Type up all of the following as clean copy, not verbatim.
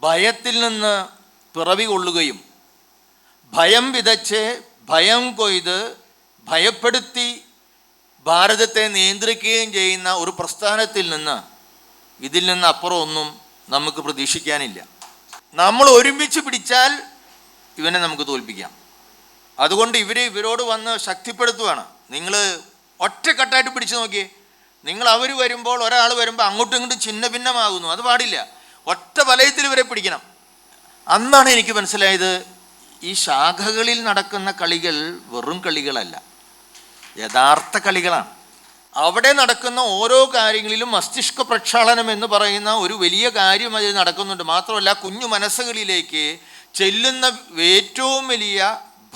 ഭയത്തിൽ നിന്ന് പിറവി കൊള്ളുകയും ഭയം വിതച്ച് ഭയം കൊയ്ത് ഭയപ്പെടുത്തി ഭാരതത്തെ നിയന്ത്രിക്കുകയും ചെയ്യുന്ന ഒരു പ്രസ്ഥാനത്തിൽ നിന്ന് ഇതിൽ നിന്ന് അപ്പുറം ഒന്നും നമുക്ക് പ്രതീക്ഷിക്കാനില്ല. നമ്മൾ ഒരുമിച്ച് പിടിച്ചാൽ ഇവനെ നമുക്ക് തോൽപ്പിക്കാം. അതുകൊണ്ട് ഇവരോട് വന്ന് ശക്തിപ്പെടുത്തുകയാണ്. നിങ്ങൾ ഒറ്റക്കെട്ടായിട്ട് പിടിച്ചു നോക്കിയേ. അവർ വരുമ്പോൾ, ഒരാൾ വരുമ്പോൾ അങ്ങോട്ടും ഇങ്ങോട്ടും ഛിന്ന ഭിന്നമാകുന്നു. അത് പാടില്ല. ഒറ്റ വലയത്തിൽ ഇവരെ പിടിക്കണം. അന്നാണ് എനിക്ക് മനസ്സിലായത്, ഈ ശാഖകളിൽ നടക്കുന്ന കളികൾ വെറും കളികളല്ല, യഥാർത്ഥ കളികളാണ്. അവിടെ നടക്കുന്ന ഓരോ കാര്യങ്ങളിലും മസ്തിഷ്ക പ്രക്ഷാളനം എന്ന് പറയുന്ന ഒരു വലിയ കാര്യം അതിൽ നടക്കുന്നുണ്ട്. മാത്രമല്ല, കുഞ്ഞു മനസ്സുകളിലേക്ക് ചെല്ലുന്ന ഏറ്റവും വലിയ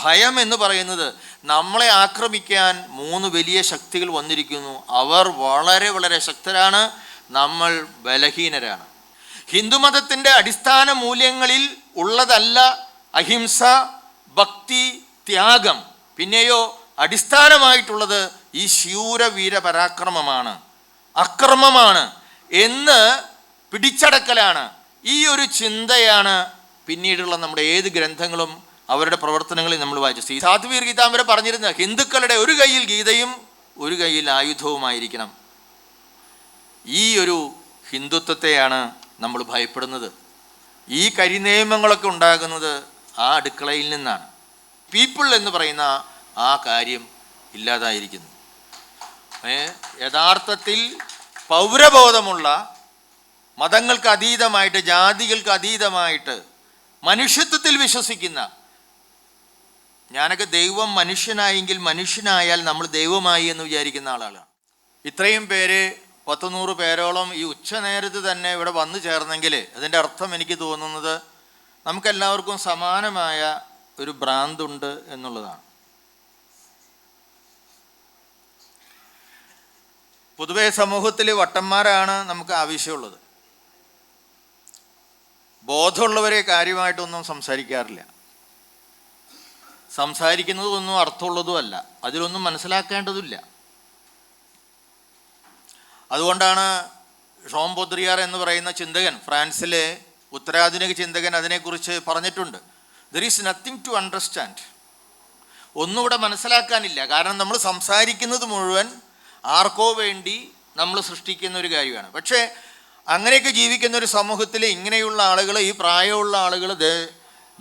ഭയം എന്ന് പറയുന്നത്, നമ്മളെ ആക്രമിക്കാൻ 3 വലിയ ശക്തികൾ വന്നിരിക്കുന്നു. അവർ വളരെ വളരെ ശക്തരാണ്, നമ്മൾ ബലഹീനരാണ്. ഹിന്ദുമതത്തിൻ്റെ അടിസ്ഥാന മൂല്യങ്ങളിൽ ഉള്ളതല്ല അഹിംസ, ഭക്തി, ത്യാഗം. പിന്നെയോ അടിസ്ഥാനമായിട്ടുള്ളത് ഈ ശൂരവീര പരാക്രമമാണ്, അക്രമമാണ് എന്ന് പിടിച്ചടക്കലാണ്. ഈ ഒരു ചിന്തയാണ് പിന്നീടുള്ള നമ്മുടെ ഏത് ഗ്രന്ഥങ്ങളും അവരുടെ പ്രവർത്തനങ്ങളിൽ നമ്മൾ വായിച്ചു. സാത്വിക ഗീതാംബര പറഞ്ഞിരുന്ന ഹിന്ദുക്കളുടെ ഒരു കയ്യിൽ ഗീതയും ഒരു കയ്യിൽ ആയുധവുമായിരിക്കണം. ഈ ഒരു ഹിന്ദുത്വത്തെയാണ് നമ്മൾ ഭയപ്പെടുന്നത്. ഈ കരിനിയമങ്ങളൊക്കെ ഉണ്ടാകുന്നത് ആ അടുക്കളയിൽ നിന്നാണ്. പീപ്പിൾ എന്ന് പറയുന്ന ആ കാര്യം ഇല്ലാതായിരിക്കുന്നു. യഥാർത്ഥത്തിൽ പൗരബോധമുള്ള, മതങ്ങൾക്ക് അതീതമായിട്ട്, ജാതികൾക്ക് അതീതമായിട്ട് മനുഷ്യത്വത്തിൽ വിശ്വസിക്കുന്ന, ഞാനൊക്കെ ദൈവം മനുഷ്യനായെങ്കിൽ മനുഷ്യനായാൽ നമ്മൾ ദൈവമായി എന്ന് വിചാരിക്കുന്ന ആളാണ്. ഇത്രയും പേര് 100 പേരോളം ഈ ഉച്ചനേരത്ത് തന്നെ ഇവിടെ വന്നു ചേർന്നെങ്കിൽ അതിൻ്റെ അർത്ഥം എനിക്ക് തോന്നുന്നത് നമുക്കെല്ലാവർക്കും സമാനമായ ഒരു ഭ്രാന്തുണ്ട് എന്നുള്ളതാണ്. പൊതുവെ സമൂഹത്തിൽ വട്ടന്മാരാണ് നമുക്ക് ആവശ്യമുള്ളത്. ബോധമുള്ളവരെ കാര്യമായിട്ടൊന്നും സംസാരിക്കാറില്ല. സംസാരിക്കുന്നതൊന്നും അർത്ഥമുള്ളതുമല്ല, അതിലൊന്നും മനസ്സിലാക്കേണ്ടതുമില്ല. അതുകൊണ്ടാണ് ഷോം ബോദ്രിയാർ എന്ന് പറയുന്ന ചിന്തകൻ, ഫ്രാൻസിലെ ഉത്തരാധുനിക ചിന്തകൻ, അതിനെക്കുറിച്ച് പറഞ്ഞിട്ടുണ്ട്. There is nothing to understand. ഒന്നുകൂടെ മനസ്സിലാക്കാനില്ല. കാരണം നമ്മൾ സംസാരിക്കുന്നത് മുഴുവൻ ആർക്കോ വേണ്ടി നമ്മൾ സൃഷ്ടിക്കുന്ന ഒരു കാര്യമാണ്. പക്ഷേ അങ്ങനെയൊക്കെ ജീവിക്കുന്ന ഒരു സമൂഹത്തിൽ ഇങ്ങനെയുള്ള ആളുകൾ, ഈ പ്രായമുള്ള ആളുകൾ,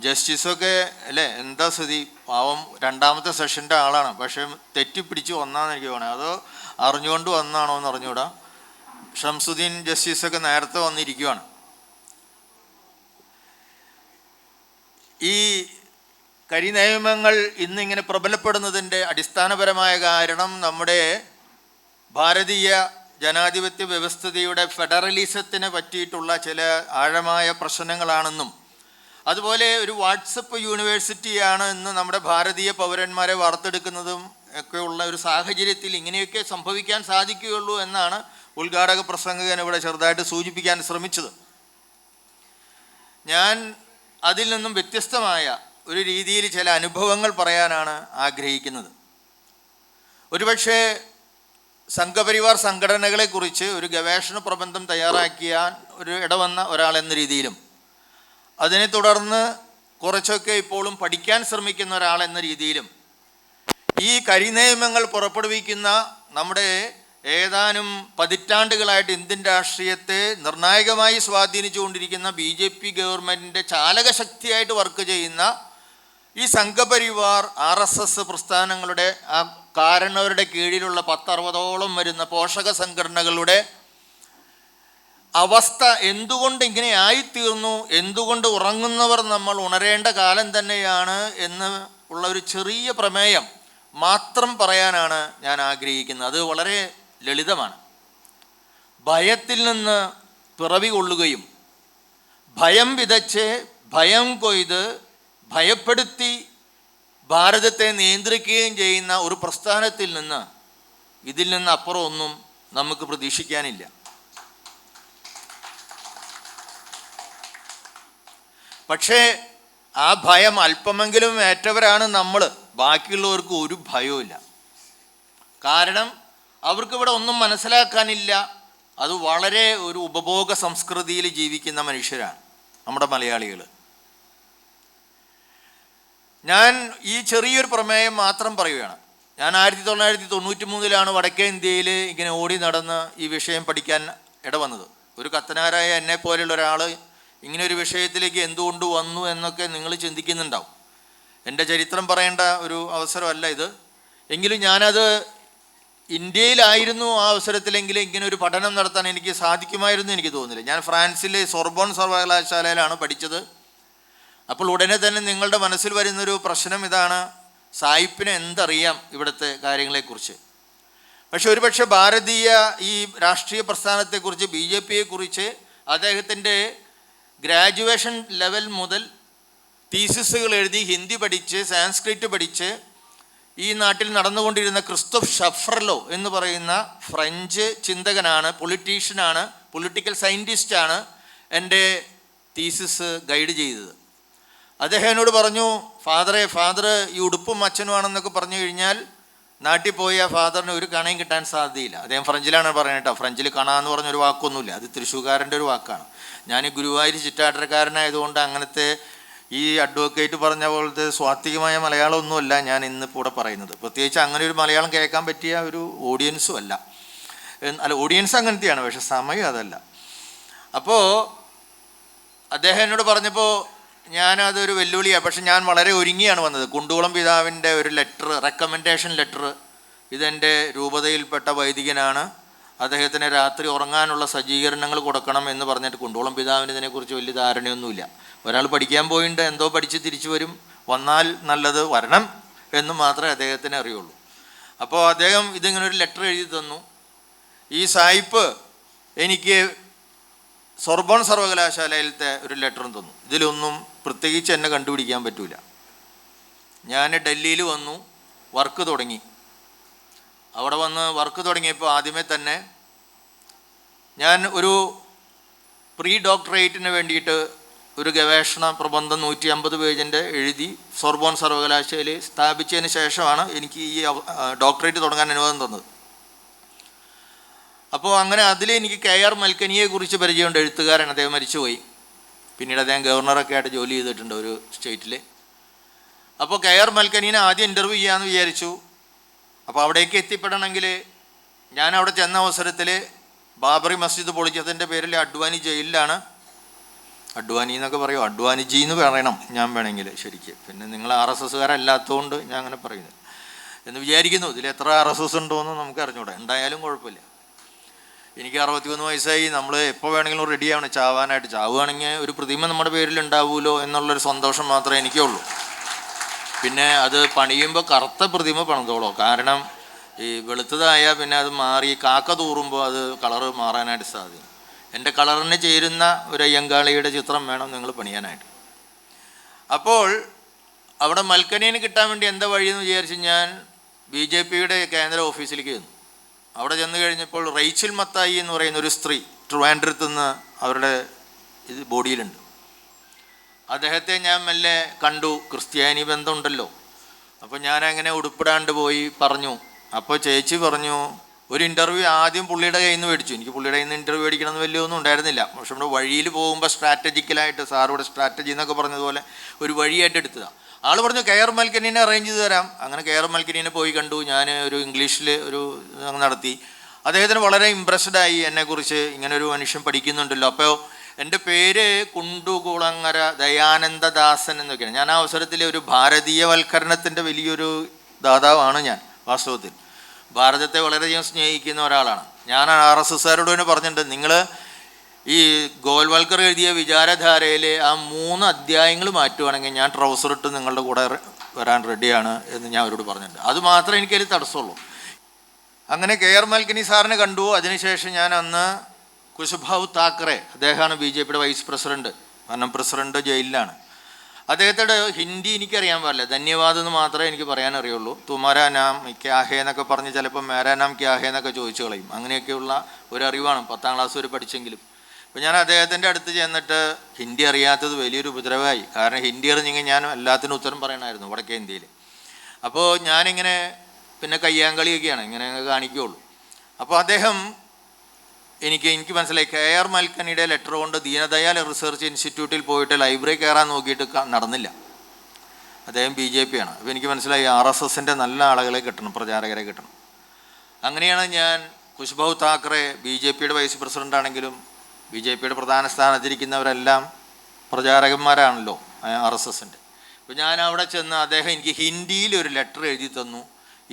ജസ്റ്റിസൊക്കെ അല്ലേ, എന്താ സ്ഥിതി, പാവം 2ാമത്തെ സെഷൻ്റെ ആളാണ്, പക്ഷേ തെറ്റിപ്പിടിച്ച് വന്നാന്ന് എനിക്ക് തോന്നുന്നത്. അതോ അറിഞ്ഞുകൊണ്ട് വന്നാണോ എന്ന് അറിഞ്ഞുകൂടാ. ഷംസുദ്ദീൻ ജസ്റ്റിസൊക്കെ നേരത്തെ വന്നിരിക്കുവാണ്. ഈ കരിനിയമങ്ങൾ ഇന്നിങ്ങനെ പ്രബലപ്പെടുന്നതിൻ്റെ അടിസ്ഥാനപരമായ കാരണം നമ്മുടെ ഭാരതീയ ജനാധിപത്യ വ്യവസ്ഥിതിയുടെ ഫെഡറലിസത്തിനെ പറ്റിയിട്ടുള്ള ചില ആഴമായ പ്രശ്നങ്ങളാണെന്നും, അതുപോലെ ഒരു വാട്സപ്പ് യൂണിവേഴ്സിറ്റിയാണ് ഇന്ന് നമ്മുടെ ഭാരതീയ പൗരന്മാരെ വാർത്തെടുക്കുന്നതും ഒക്കെയുള്ള ഒരു സാഹചര്യത്തിൽ ഇങ്ങനെയൊക്കെ സംഭവിക്കാൻ സാധിക്കുകയുള്ളൂ എന്നാണ് ഉദ്ഘാടക പ്രസംഗകൻ ഇവിടെ ചെറുതായിട്ട് സൂചിപ്പിക്കാൻ ശ്രമിച്ചത്. ഞാൻ അതിൽ നിന്നും വ്യത്യസ്തമായ ഒരു രീതിയിൽ ചില അനുഭവങ്ങൾ പറയാനാണ് ആഗ്രഹിക്കുന്നത്. ഒരുപക്ഷെ സംഘപരിവാർ സംഘടനകളെക്കുറിച്ച് ഒരു ഗവേഷണ പ്രബന്ധം തയ്യാറാക്കിയാൻ ഒരു ഇടവന്ന ഒരാളെന്ന രീതിയിലും, അതിനെ തുടർന്ന് കുറച്ചൊക്കെ ഇപ്പോഴും പഠിക്കാൻ ശ്രമിക്കുന്ന ഒരാളെന്ന രീതിയിലും, ഈ കരിനിയമങ്ങൾ പുറപ്പെടുവിക്കുന്ന നമ്മുടെ ഏതാനും പതിറ്റാണ്ടുകളായിട്ട് ഇന്ത്യൻ രാഷ്ട്രീയത്തെ നിർണായകമായി സ്വാധീനിച്ചുകൊണ്ടിരിക്കുന്ന BJP ഗവൺമെൻറ്റിൻ്റെ ചാലകശക്തിയായിട്ട് വർക്ക് ചെയ്യുന്ന ഈ സംഘപരിവാർ RSS പ്രസ്ഥാനങ്ങളുടെ ആ കാരണവരുടെ കീഴിലുള്ള 10-60ഓളം വരുന്ന പോഷക സംഘടനകളുടെ അവസ്ഥ എന്തുകൊണ്ട് ഇങ്ങനെ ആയിത്തീർന്നു, എന്തുകൊണ്ട് ഉറങ്ങുന്നവർ നമ്മൾ ഉണരേണ്ട കാലം തന്നെയാണ് എന്ന് ഉള്ള ഒരു ചെറിയ പ്രമേയം മാത്രം പറയാനാണ് ഞാൻ ആഗ്രഹിക്കുന്നത്. അത് വളരെ ലളിതമാണ്. ഭയത്തിൽ നിന്ന് പിറവി കൊള്ളുകയും ഭയം വിതച്ച് ഭയം കൊയ്ത് ഭയപ്പെടുത്തി ഭാരതത്തെ നിയന്ത്രിക്കുകയും ചെയ്യുന്ന ഒരു പ്രസ്ഥാനത്തിൽ നിന്ന് ഇതിൽ നിന്ന് അപ്പുറം ഒന്നും നമുക്ക് പ്രതീക്ഷിക്കാനില്ല. പക്ഷേ ആ ഭയം അല്പമെങ്കിലും ഏറ്റവരാണ് നമ്മൾ. ബാക്കിയുള്ളവർക്ക് ഒരു ഭയവുമില്ല. കാരണം അവർക്കിവിടെ ഒന്നും മനസ്സിലാക്കാനില്ല. അത് വളരെ ഒരു ഉപഭോഗ സംസ്കൃതിയിൽ ജീവിക്കുന്ന മനുഷ്യരാണ്. നമ്മുടെ മലയാളികൾ. ഞാൻ ഈ ചെറിയൊരു പ്രമേയം മാത്രം പറയുകയാണ്. ഞാൻ 1993 വടക്കേ ഇന്ത്യയിൽ ഇങ്ങനെ ഓടി നടന്ന് ഈ വിഷയം പഠിക്കാൻ ഇടവന്നത്. ഒരു കത്തനാരായ എന്നെ പോലെയുള്ള ഒരാൾ ഇങ്ങനെ ഒരു വിഷയത്തിലേക്ക് എന്തുകൊണ്ട് വന്നു എന്നൊക്കെ നിങ്ങൾ ചിന്തിക്കുന്നുണ്ടാവും. എൻ്റെ ചരിത്രം പറയേണ്ട ഒരു അവസരമല്ല ഇത്. എങ്കിലും ഞാനത് ഇന്ത്യയിലായിരുന്നു ആ അവസരത്തിലെങ്കിലും ഇങ്ങനെ ഒരു പഠനം നടത്താൻ എനിക്ക് സാധിക്കുമായിരുന്നു എനിക്ക് തോന്നുന്നില്ല. ഞാൻ ഫ്രാൻസിലെ സോർബോൺ സർവകലാശാലയിലാണ് പഠിച്ചത്. അപ്പോൾ ഉടനെ തന്നെ നിങ്ങളുടെ മനസ്സിൽ വരുന്നൊരു പ്രശ്നം ഇതാണ്, സായിപ്പിന് എന്തറിയാം ഇവിടുത്തെ കാര്യങ്ങളെക്കുറിച്ച്. പക്ഷെ ഒരുപക്ഷെ ഭാരതീയ ഈ രാഷ്ട്രീയ പ്രസ്ഥാനത്തെക്കുറിച്ച്, BJPയെക്കുറിച്ച് അദ്ദേഹത്തിൻ്റെ ഗ്രാജുവേഷൻ ലെവൽ മുതൽ തീസിസുകൾ എഴുതി ഹിന്ദി പഠിച്ച് സാൻസ്ക്രിറ്റ് പഠിച്ച് ഈ നാട്ടിൽ നടന്നുകൊണ്ടിരുന്ന ക്രിസ്റ്റോഫ് ഷഫർലോ എന്ന് പറയുന്ന ഫ്രഞ്ച് ചിന്തകനാണ്, പൊളിറ്റീഷ്യനാണ്, പൊളിറ്റിക്കൽ സയൻറ്റിസ്റ്റാണ് എൻ്റെ തീസിസ് ഗൈഡ് ചെയ്തത്. അദ്ദേഹം എന്നോട് പറഞ്ഞു, ഫാദർ ഈ ഉടുപ്പും അച്ഛനുമാണെന്നൊക്കെ പറഞ്ഞു കഴിഞ്ഞാൽ നാട്ടിൽ പോയി ആ ഫാദറിന് ഒരു കണയും കിട്ടാൻ സാധ്യതയില്ല. അദ്ദേഹം ഫ്രഞ്ചിലാണ് പറയുന്നത് കേട്ടോ. ഫ്രഞ്ചിൽ കണ എന്ന് പറഞ്ഞൊരു വാക്കൊന്നുമില്ല, അത് തൃശ്ശൂർക്കാരൻ്റെ ഒരു വാക്കാണ്. ഞാൻ ഗുരുവായൂർ ചിറ്റാട്ടക്കാരനായതുകൊണ്ട് അങ്ങനത്തെ ഈ അഡ്വക്കേറ്റ് പറഞ്ഞ പോലത്തെ സ്വാത്വികമായ മലയാളമൊന്നുമല്ല ഞാൻ ഇന്നിപ്പോൾ ഇവിടെ പറയുന്നത്. പ്രത്യേകിച്ച് അങ്ങനെ ഒരു മലയാളം കേൾക്കാൻ പറ്റിയ ഒരു ഓഡിയൻസും അല്ല. ഓഡിയൻസ് അങ്ങനത്തെയാണ്, പക്ഷെ സമയം അതല്ല. അപ്പോൾ അദ്ദേഹം എന്നോട് പറഞ്ഞപ്പോൾ ഞാനതൊരു വെല്ലുവിളിയാണ്. പക്ഷെ ഞാൻ വളരെ ഒരുങ്ങിയാണ് വന്നത്. കുണ്ടുകുളം പിതാവിൻ്റെ ഒരു ലെറ്റർ, റെക്കമെൻഡേഷൻ ലെറ്റർ, ഇതെൻ്റെ രൂപതയിൽപ്പെട്ട വൈദികനാണ്, അദ്ദേഹത്തിന് രാത്രി ഉറങ്ങാനുള്ള സജ്ജീകരണങ്ങൾ കൊടുക്കണം എന്ന് പറഞ്ഞിട്ട്. കുണ്ടുകുളം പിതാവിന് ഇതിനെക്കുറിച്ച് വലിയ ധാരണയൊന്നുമില്ല. ഒരാൾ പഠിക്കാൻ പോയിട്ട് എന്തോ പഠിച്ച് തിരിച്ചു വരും, വന്നാൽ നല്ലത്, വരണം എന്ന് മാത്രമേ അദ്ദേഹത്തിന് അറിയുള്ളൂ. അപ്പോൾ അദ്ദേഹം ഇതിങ്ങനെ ഒരു ലെറ്റർ എഴുതി തന്നു. ഈ സായിപ്പ് എനിക്ക് സോർബോൺ സർവകലാശാലയിലത്തെ ഒരു ലെറ്ററും തന്നു. ഇതിലൊന്നും പ്രത്യേകിച്ച് എന്നെ കണ്ടുപിടിക്കാൻ പറ്റൂല. ഞാൻ ഡൽഹിയിൽ വന്നു, വർക്ക് തുടങ്ങി. അവിടെ വന്ന് വർക്ക് തുടങ്ങിയപ്പോൾ ആദ്യമേ തന്നെ ഞാൻ ഒരു പ്രീ ഡോക്ടറേറ്റിന് വേണ്ടിയിട്ട് ഒരു ഗവേഷണ പ്രബന്ധം 150 പേജിൻ്റെ എഴുതി സോർബോൺ സർവകലാശാലയിൽ സ്ഥാപിച്ചതിന് ശേഷമാണ് എനിക്ക് ഈ ഡോക്ടറേറ്റ് തുടങ്ങാൻ അനുവാദം തന്നത്. അപ്പോൾ അങ്ങനെ അതിൽ എനിക്ക് KR മൽക്കനിയെക്കുറിച്ച് പരിചയമുണ്ട്, എഴുത്തുകാരൻ. അദ്ദേഹം മരിച്ചുപോയി. പിന്നീട് അദ്ദേഹം ഗവർണറൊക്കെ ആയിട്ട് ജോലി ചെയ്തിട്ടുണ്ട് ഒരു സ്റ്റേറ്റിൽ. അപ്പോൾ KR മൽക്കനീനെ ആദ്യം ഇൻ്റർവ്യൂ ചെയ്യാമെന്ന് വിചാരിച്ചു. അപ്പോൾ അവിടേക്ക് എത്തിപ്പെടണമെങ്കിൽ ഞാൻ അവിടെ ചെന്ന അവസരത്തിൽ ബാബറി മസ്ജിദ് പൊളിച്ചതിൻ്റെ പേരിൽ അഡ്വാനി ജയിലിലാണ്. അഡ്വാനി എന്നൊക്കെ പറയുമോ, അഡ്വാനിജി എന്ന് പറയണം ഞാൻ വേണമെങ്കിൽ ശരിക്ക്. പിന്നെ നിങ്ങൾ RSSകാരല്ലാത്തതുകൊണ്ട് ഞാൻ അങ്ങനെ പറയുന്നത് എന്ന് വിചാരിക്കുന്നു. ഇതിൽ എത്ര RSS ഉണ്ടോയെന്ന് നമുക്ക് അറിഞ്ഞൂടെ, ഉണ്ടായാലും കുഴപ്പമില്ല. എനിക്ക് 61 വയസ്സായി. നമ്മൾ എപ്പോൾ വേണമെങ്കിലും റെഡിയാണ് ചാവാനായിട്ട്. ചാവുകയാണെങ്കിൽ ഒരു പ്രതിമ നമ്മുടെ പേരിൽ ഉണ്ടാവുമല്ലോ എന്നുള്ളൊരു സന്തോഷം മാത്രമേ എനിക്കുള്ളൂ. പിന്നെ അത് പണിയുമ്പോൾ കറുത്ത പ്രതിമ പണിതോളൂ. കാരണം ഈ വെളുത്തതായാൽ പിന്നെ അത് മാറി കാക്ക തൂറുമ്പോൾ അത് കളറ് മാറാനായിട്ട് സാധിക്കും. എൻ്റെ കളറിന് ചേരുന്ന ഒരു അയ്യങ്കാളിയുടെ ചിത്രം വേണം നിങ്ങൾ പണിയാനായിട്ട്. അപ്പോൾ അവിടെ മൽക്കനീന് കിട്ടാൻ വേണ്ടി എന്താ വഴിയെന്ന് വിചാരിച്ച് ഞാൻ BJPയുടെ കേന്ദ്ര ഓഫീസിലേക്ക് ചെന്നു. അവിടെ ചെന്ന് കഴിഞ്ഞപ്പോൾ റേച്ചൽ മത്തായി എന്ന് പറയുന്ന ഒരു സ്ത്രീ ട്രിവാൻഡ്രത്ത് നിന്ന് അവരുടെ ഇത് ബോഡിയിലുണ്ട്. അദ്ദേഹത്തെ ഞാൻ മെല്ലെ കണ്ടു. ക്രിസ്ത്യാനി ബന്ധമുണ്ടല്ലോ. അപ്പോൾ ഞാനങ്ങനെ ഉടുപ്പിടാണ്ട് പോയി പറഞ്ഞു. അപ്പോൾ ചേച്ചി പറഞ്ഞു, ഒരു ഇൻ്റർവ്യൂ ആദ്യം പുള്ളിയുടെ കയ്യിൽ നിന്ന് മേടിച്ചു. എനിക്ക് പുള്ളിയുടെ കയ്യിൽ നിന്ന് ഇൻ്റർവ്യൂ മേടിക്കണമെന്ന് വലിയൊന്നും ഉണ്ടായിരുന്നില്ല. പക്ഷെ നമ്മുടെ വഴിയിൽ പോകുമ്പോൾ സ്ട്രാറ്റജിക്കലായിട്ട്, സാറിവിടെ സ്ട്രാറ്റജി എന്നൊക്കെ പറഞ്ഞതുപോലെ ഒരു വഴിയായിട്ട് എടുത്തതാണ്. ആൾ പറഞ്ഞു KR മൽക്കനീനെ അറേഞ്ച് ചെയ്ത് തരാം. അങ്ങനെ KR മൽക്കനീനെ പോയി കണ്ടു. ഞാൻ ഒരു ഇംഗ്ലീഷിൽ ഒരു നടത്തി. അദ്ദേഹത്തിന് വളരെ ഇമ്പ്രസ്ഡായി എന്നെക്കുറിച്ച്. ഇങ്ങനെ ഒരു മനുഷ്യൻ പഠിക്കുന്നുണ്ടല്ലോ. അപ്പോൾ എൻ്റെ പേര് കുണ്ടുകുളങ്ങര ദയാനന്ദദാസൻ എന്നൊക്കെയാണ്. ഞാൻ ആ അവസരത്തിൽ ഒരു ഭാരതീയവൽക്കരണത്തിൻ്റെ വലിയൊരു ദാതാവാണ് ഞാൻ. വാസ്തവത്തിൽ ഭാരതത്തെ വളരെയധികം സ്നേഹിക്കുന്ന ഒരാളാണ് ഞാൻ. RSSകാരോട് തന്നെ പറഞ്ഞിട്ടുണ്ട്, നിങ്ങൾ ഈ ഗോൾവൽക്കർ എഴുതിയ വിചാരധാരയിലെ ആ 3 അധ്യായങ്ങൾ മാറ്റുവാണെങ്കിൽ ഞാൻ ട്രൗസർ ഇട്ട് നിങ്ങളുടെ കൂടെ വരാൻ റെഡിയാണ് എന്ന് ഞാൻ അവരോട് പറഞ്ഞിട്ടുണ്ട്. അത് മാത്രമേ എനിക്കതിൽ തടസ്സമുള്ളൂ. അങ്ങനെ KR മൽക്കനി സാറിനെ കണ്ടു. അതിനുശേഷം ഞാൻ അന്ന് കുശുഭാവ് താക്കറെ, അദ്ദേഹമാണ് BJPയുടെ വൈസ് പ്രസിഡൻറ്റ്, കാരണം പ്രസിഡൻറ്റ് ജയിലിലാണ്. അദ്ദേഹത്തോട് ഹിന്ദി എനിക്കറിയാൻ പാടില്ല, ധന്യവാദം എന്ന് മാത്രമേ എനിക്ക് പറയാൻ അറിയുള്ളൂ. തുമാരാ നാം ക്യാ ഹേ എന്നൊക്കെ പറഞ്ഞ് ചിലപ്പോൾ മേരാ നാം ക്യാ ഹേ എന്നൊക്കെ ചോദിച്ചു കളയും. അങ്ങനെയൊക്കെയുള്ള ഒരു അറിവാണ് 10ാം ക്ലാസ് വരെ പഠിച്ചെങ്കിലും. അപ്പോൾ ഞാൻ അദ്ദേഹത്തിൻ്റെ അടുത്ത് ചെന്നിട്ട് ഹിന്ദി അറിയാത്തത് വലിയൊരു ഉപദ്രവമായി. കാരണം ഹിന്ദി അറിഞ്ഞെങ്കിൽ ഞാൻ എല്ലാത്തിനും ഉത്തരം പറയണമായിരുന്നു വടക്കേ ഇന്ത്യയിൽ. അപ്പോൾ ഞാനിങ്ങനെ പിന്നെ കയ്യാങ്കളിയൊക്കെയാണ് ഇങ്ങനെ കാണിക്കുകയുള്ളൂ. അപ്പോൾ അദ്ദേഹം എനിക്ക് മനസ്സിലായി, KR മൽക്കനിയുടെ ലെറ്റർ കൊണ്ട് ദീനദയാൽ റിസർച്ച് ഇൻസ്റ്റിറ്റ്യൂട്ടിൽ പോയിട്ട് ലൈബ്രറി കയറാൻ നോക്കിയിട്ട് നടന്നില്ല. അദ്ദേഹം BJP ആണ്. അപ്പോൾ എനിക്ക് മനസ്സിലായി RSSൻ്റെ നല്ല ആളുകളെ കിട്ടണം, പ്രചാരകരെ കിട്ടണം. അങ്ങനെയാണ് ഞാൻ ഖുശ്ബു താക്കറെ BJPയുടെ വൈസ് പ്രസിഡൻ്റ് ആണെങ്കിലും BJPയുടെ പ്രധാന സ്ഥാനത്തിരിക്കുന്നവരെല്ലാം പ്രചാരകന്മാരാണല്ലോ RSSൻ്റെ. അപ്പോൾ ഞാൻ അവിടെ ചെന്ന് അദ്ദേഹം എനിക്ക് ഹിന്ദിയിൽ ഒരു ലെറ്റർ എഴുതി തന്നു.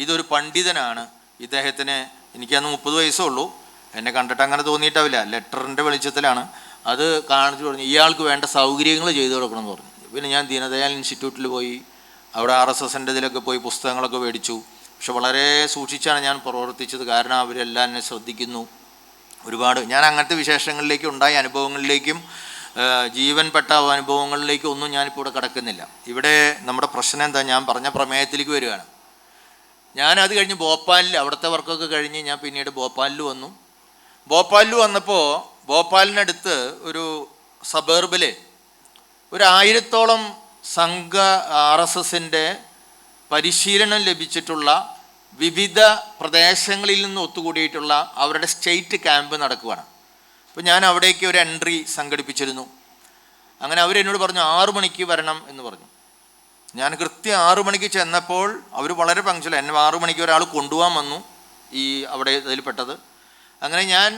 ഇതൊരു പണ്ഡിതനാണ്, ഇദ്ദേഹത്തിന് എനിക്കന്ന് 30 വയസ്സേ ഉള്ളൂ, എന്നെ കണ്ടിട്ട് അങ്ങനെ തോന്നിയിട്ടാവില്ല, ലെറ്ററിൻ്റെ വെളിച്ചത്തിലാണ്. അത് കാണിച്ചു പറഞ്ഞു ഇയാൾക്ക് വേണ്ട സൗകര്യങ്ങൾ ചെയ്തു കൊടുക്കണം എന്ന് പറഞ്ഞു. പിന്നെ ഞാൻ ദീനദയാൽ ഇൻസ്റ്റിറ്റ്യൂട്ടിൽ പോയി, അവിടെ RSSൻ്റെ ഇതിലൊക്കെ പോയി പുസ്തകങ്ങളൊക്കെ മേടിച്ചു. പക്ഷെ വളരെ സൂക്ഷിച്ചാണ് ഞാൻ പ്രവർത്തിച്ചത്, കാരണം അവരെല്ലാം എന്നെ ശ്രദ്ധിക്കുന്നു. ഒരുപാട് ഞാൻ അങ്ങനത്തെ വിശേഷങ്ങളിലേക്കും ഉണ്ടായ അനുഭവങ്ങളിലേക്കും ജീവൻപ്പെട്ട അനുഭവങ്ങളിലേക്കും ഒന്നും ഞാനിപ്പോൾ ഇവിടെ കിടക്കുന്നില്ല. ഇവിടെ നമ്മുടെ പ്രശ്നം എന്താ, ഞാൻ പറഞ്ഞ പ്രമേയത്തിലേക്ക് വരികയാണ്. ഞാനത് കഴിഞ്ഞ് ഭോപ്പാലിൽ അവിടുത്തെ വർക്കൊക്കെ കഴിഞ്ഞ് ഞാൻ പിന്നീട് ഭോപ്പാലിൽ വന്നു. ഭോപ്പാലിൽ വന്നപ്പോൾ ഭോപ്പാലിനടുത്ത് ഒരു സബർബിൽ ഒരു 1000-ഓളം സംഘ RSSൻ്റെ പരിശീലനം ലഭിച്ചിട്ടുള്ള വിവിധ പ്രദേശങ്ങളിൽ നിന്ന് ഒത്തുകൂടിയിട്ടുള്ള അവരുടെ സ്റ്റേറ്റ് ക്യാമ്പ് നടക്കുകയാണ്. അപ്പോൾ ഞാൻ അവിടേക്ക് ഒരു എൻട്രി സംഘടിപ്പിച്ചിരുന്നു. അങ്ങനെ അവരെന്നോട് പറഞ്ഞു 6 മണിക്ക് വരണം എന്ന് പറഞ്ഞു. ഞാൻ കൃത്യം 6 മണിക്ക് ചെന്നപ്പോൾ അവർ വളരെ പങ്ക്ച്വൽ, എന്നെ 6 മണിക്ക് ഒരാൾ കൊണ്ടുപോകാൻ വന്നു, ഈ അവിടെ ഇതിൽപ്പെട്ടത്. അങ്ങനെ ഞാൻ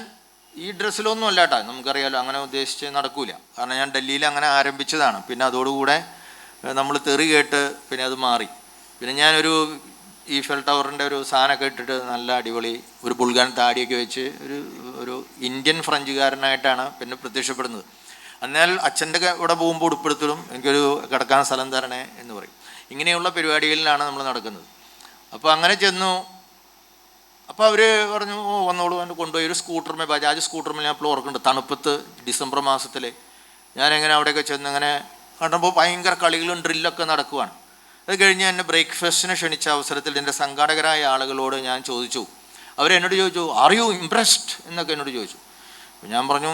ഈ ഡ്രസ്സിലൊന്നും അല്ല കേട്ടോ, നമുക്കറിയാലോ അങ്ങനെ ഉദ്ദേശിച്ച് നടക്കൂല, കാരണം ഞാൻ ഡൽഹിയിൽ അങ്ങനെ ആരംഭിച്ചതാണ്. പിന്നെ അതോടുകൂടെ നമ്മൾ തെറി കേട്ട് പിന്നെ അത് മാറി. പിന്നെ ഞാനൊരു ഈഫൽ ടവറിൻ്റെ ഒരു സാധനമൊക്കെ ഇട്ടിട്ട് നല്ല അടിപൊളി ഒരു ബുൾഗാൻ താടിയൊക്കെ വെച്ച് ഒരു ഇന്ത്യൻ ഫ്രഞ്ചുകാരനായിട്ടാണ് പിന്നെ പ്രത്യക്ഷപ്പെടുന്നത്. എന്നാൽ അച്ഛൻ്റെ ഇവിടെ പോകുമ്പോൾ ഉടുപ്പെടുത്തലും എനിക്കൊരു കിടക്കാൻ സ്ഥലം തരണേ എന്ന് പറയും. ഇങ്ങനെയുള്ള പരിപാടികളിലാണ് നമ്മൾ നടക്കുന്നത്. അപ്പോൾ അങ്ങനെ ചെന്നു. അപ്പോൾ അവർ പറഞ്ഞു വന്നോളൂ, എന്നെ കൊണ്ടുപോയി ഒരു സ്കൂട്ടർമേ, ബജാജ് സ്കൂട്ടർമേ, ഞാൻ ഇപ്പോൾ ഓർക്കുന്നുണ്ട്, തണുപ്പത്ത് ഡിസംബർ മാസത്തിൽ ഞാനിങ്ങനെ അവിടെയൊക്കെ ചെന്ന് ഇങ്ങനെ കണ്ടപ്പോൾ ഭയങ്കര കളികളും ഡ്രില്ലൊക്കെ നടക്കുവാണ്. അത് കഴിഞ്ഞ് എന്നെ ബ്രേക്ക്ഫാസ്റ്റിന് ക്ഷണിച്ച അവസരത്തിൽ എൻ്റെ സംഘാടകരായ ആളുകളോട് ഞാൻ ചോദിച്ചു, അവരെന്നോട് ചോദിച്ചു ആർ യു ഇംപ്രസ്ഡ് എന്നൊക്കെ എന്നോട് ചോദിച്ചു. അപ്പോൾ ഞാൻ പറഞ്ഞു